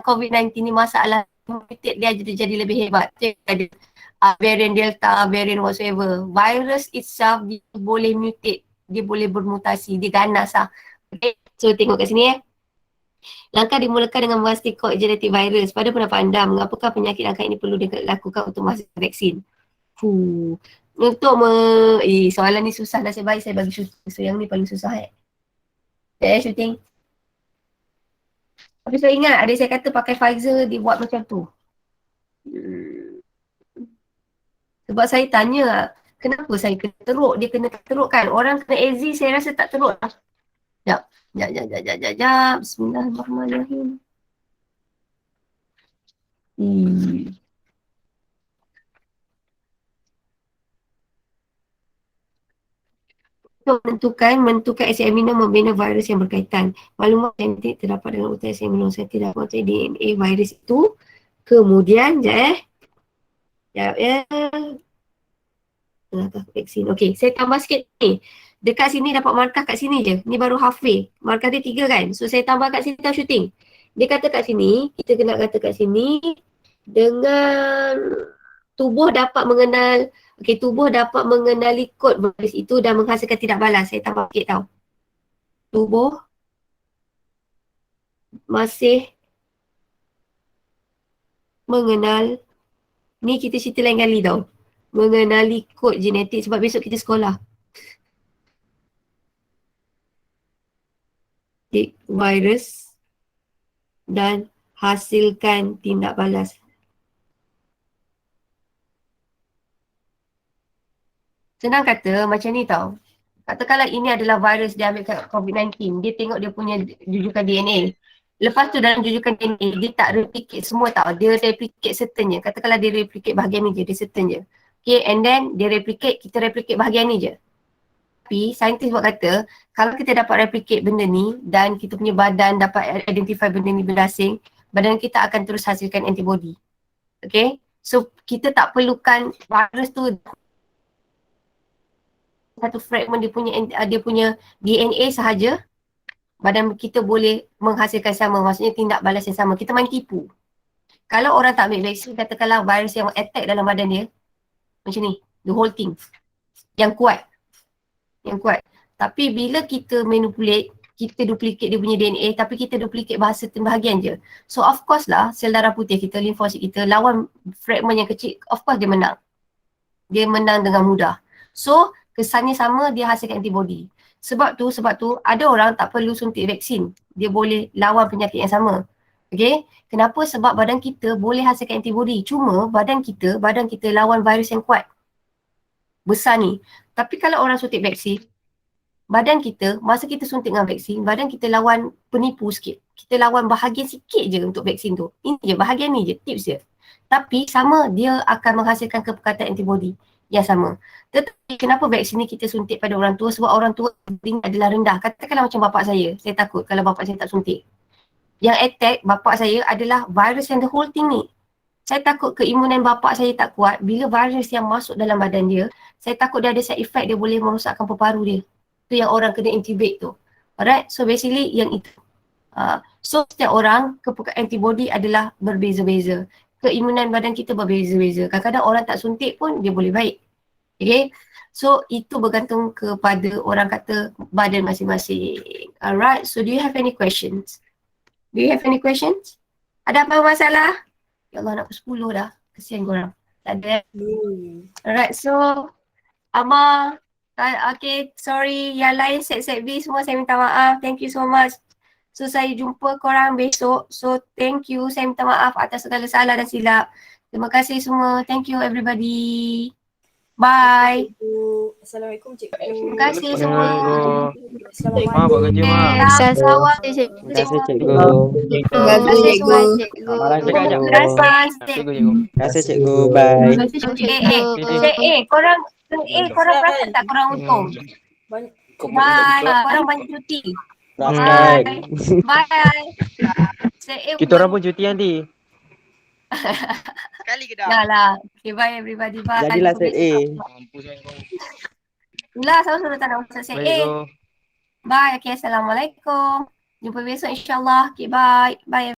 COVID-19 ni masalah mutate dia jadi lebih hebat. Dia ada variant Delta, variant whatsoever. Virus itself dia boleh mutate. Dia boleh bermutasi. Dia ganas lah. Okay. So tengok kat sini Langkah dimulakan dengan memastikan kod genetik virus. Pada pendapat anda, mengapakah penyakit langkah ini perlu dilakukan untuk menghasilkan vaksin? Soalan ni susah dah saya bagi shooting. So yang ni paling susah shooting. Tapi saya ingat adik saya kata pakai Pfizer dia buat macam tu. Sebab saya tanya kenapa saya kena teruk, dia kena teruk kan. Orang kena AZ saya rasa tak teruk lah. Sekejap. Bismillahirrahmanirrahim. menentukan asid amino membina virus yang berkaitan. Maklumat genetik terdapat dalam urutan asid amino. Saya tidak mengerti DNA virus itu. Kemudian, sekejap ya. Vaksin. Okey, saya tambah sikit ni. Dekat sini dapat markah kat sini je. Ni baru halfway. Markah dia 3 kan. So saya tambah kat sini tahu shooting. Dia kata kat sini, kita kena kata kat sini dengan tubuh dapat mengenal, tubuh dapat mengenali kod virus itu dan menghasilkan tidak balas. Saya tambah sikit tau. Tubuh masih mengenal, ni kita cerita lain kali tau. Mengenali kod genetik sebab besok kita sekolah. Virus dan hasilkan tindak balas. Senang kata macam ni tau. Katakanlah ini adalah virus dia ambil kat COVID-19. Dia tengok dia punya jujukan DNA. Lepas tu dalam jujukan DNA, dia tak replicate semua tau. Dia replicate certain je. Katakanlah dia replicate bahagian ni je, dia certain je. Okay, and then dia replicate, kita replicate bahagian ni je. Tapi saintis buat kata, kalau kita dapat replicate benda ni dan kita punya badan dapat identify benda ni benda asing, badan kita akan terus hasilkan antibody. Okay, so kita tak perlukan virus tu satu fragment dia punya DNA sahaja, badan kita boleh menghasilkan sama, maksudnya tindak balas yang sama. Kita main tipu. Kalau orang tak ambil vaksin, katakanlah virus yang attack dalam badan dia, macam ni, the whole thing, yang kuat. Tapi bila kita manipulate, kita duplicate dia punya DNA, tapi kita duplicate bahasa bahagian je. So of course lah, sel darah putih kita, limfosit kita, lawan fragment yang kecil, of course dia menang. Dia menang dengan mudah. So kesannya sama, dia hasilkan antibody. Sebab tu ada orang tak perlu suntik vaksin. Dia boleh lawan penyakit yang sama. Okay? Kenapa? Sebab badan kita boleh hasilkan antibody. Cuma badan kita lawan virus yang kuat. Besar ni. Tapi kalau orang suntik vaksin, badan kita, masa kita suntik dengan vaksin, badan kita lawan penipu sikit. Kita lawan bahagian sikit je untuk vaksin tu. Ini je, bahagian ni je, tips je. Tapi sama, dia akan menghasilkan kepekatan antibody yang sama. Tetapi kenapa vaksin ni kita suntik pada orang tua? Sebab orang tua adalah rendah. Katakanlah macam bapak saya takut kalau bapak saya tak suntik. Yang attack bapak saya adalah virus yang the whole thing ni. Saya takut keimunan bapak saya tak kuat. Bila virus yang masuk dalam badan dia, saya takut dia ada side effect, dia boleh merosakkan paru-paru dia. Tu yang orang kena intubate tu. Alright, so basically yang itu. So setiap orang antibody adalah berbeza-beza. Keimunan badan kita berbeza-beza. Kadang-kadang orang tak suntik pun dia boleh baik. Okay, so itu bergantung kepada orang kata badan masing-masing. Alright, so do you have any questions? Do you have any questions? Ada apa masalah? Ya Allah, nak pukul 10 dah. Kesian korang. Tak ada. Alright, so Ama, okay, sorry. Yang lain set B semua saya minta maaf. Thank you so much. So saya jumpa korang besok. So thank you. Saya minta maaf atas segala salah dan silap. Terima kasih semua. Thank you everybody. Bye. Assalamualaikum cikgu. Terima kasih semua. Ma, buat kerja Ma. Sawah cikgu. Terima kasih cikgu. Terima kasih semua cikgu. Malam cakap ajak. Terima kasih. Cikgu, cikgu. Terima kasih cikgu. Bye. Korang perasan tak korang untung? Banyak. Bye. Korang banyak cuti. Bye. Bye. Kita orang pun cuti nanti. Sekali ke dah? Dah lah. Okay, bye everybody. Bye. Jadilah set A. Itulah, sama-sama tak nak masuk set Baik, A. cikgu. Bye. Okay, Assalamualaikum. Jumpa besok insyaAllah. Okay, bye. Bye.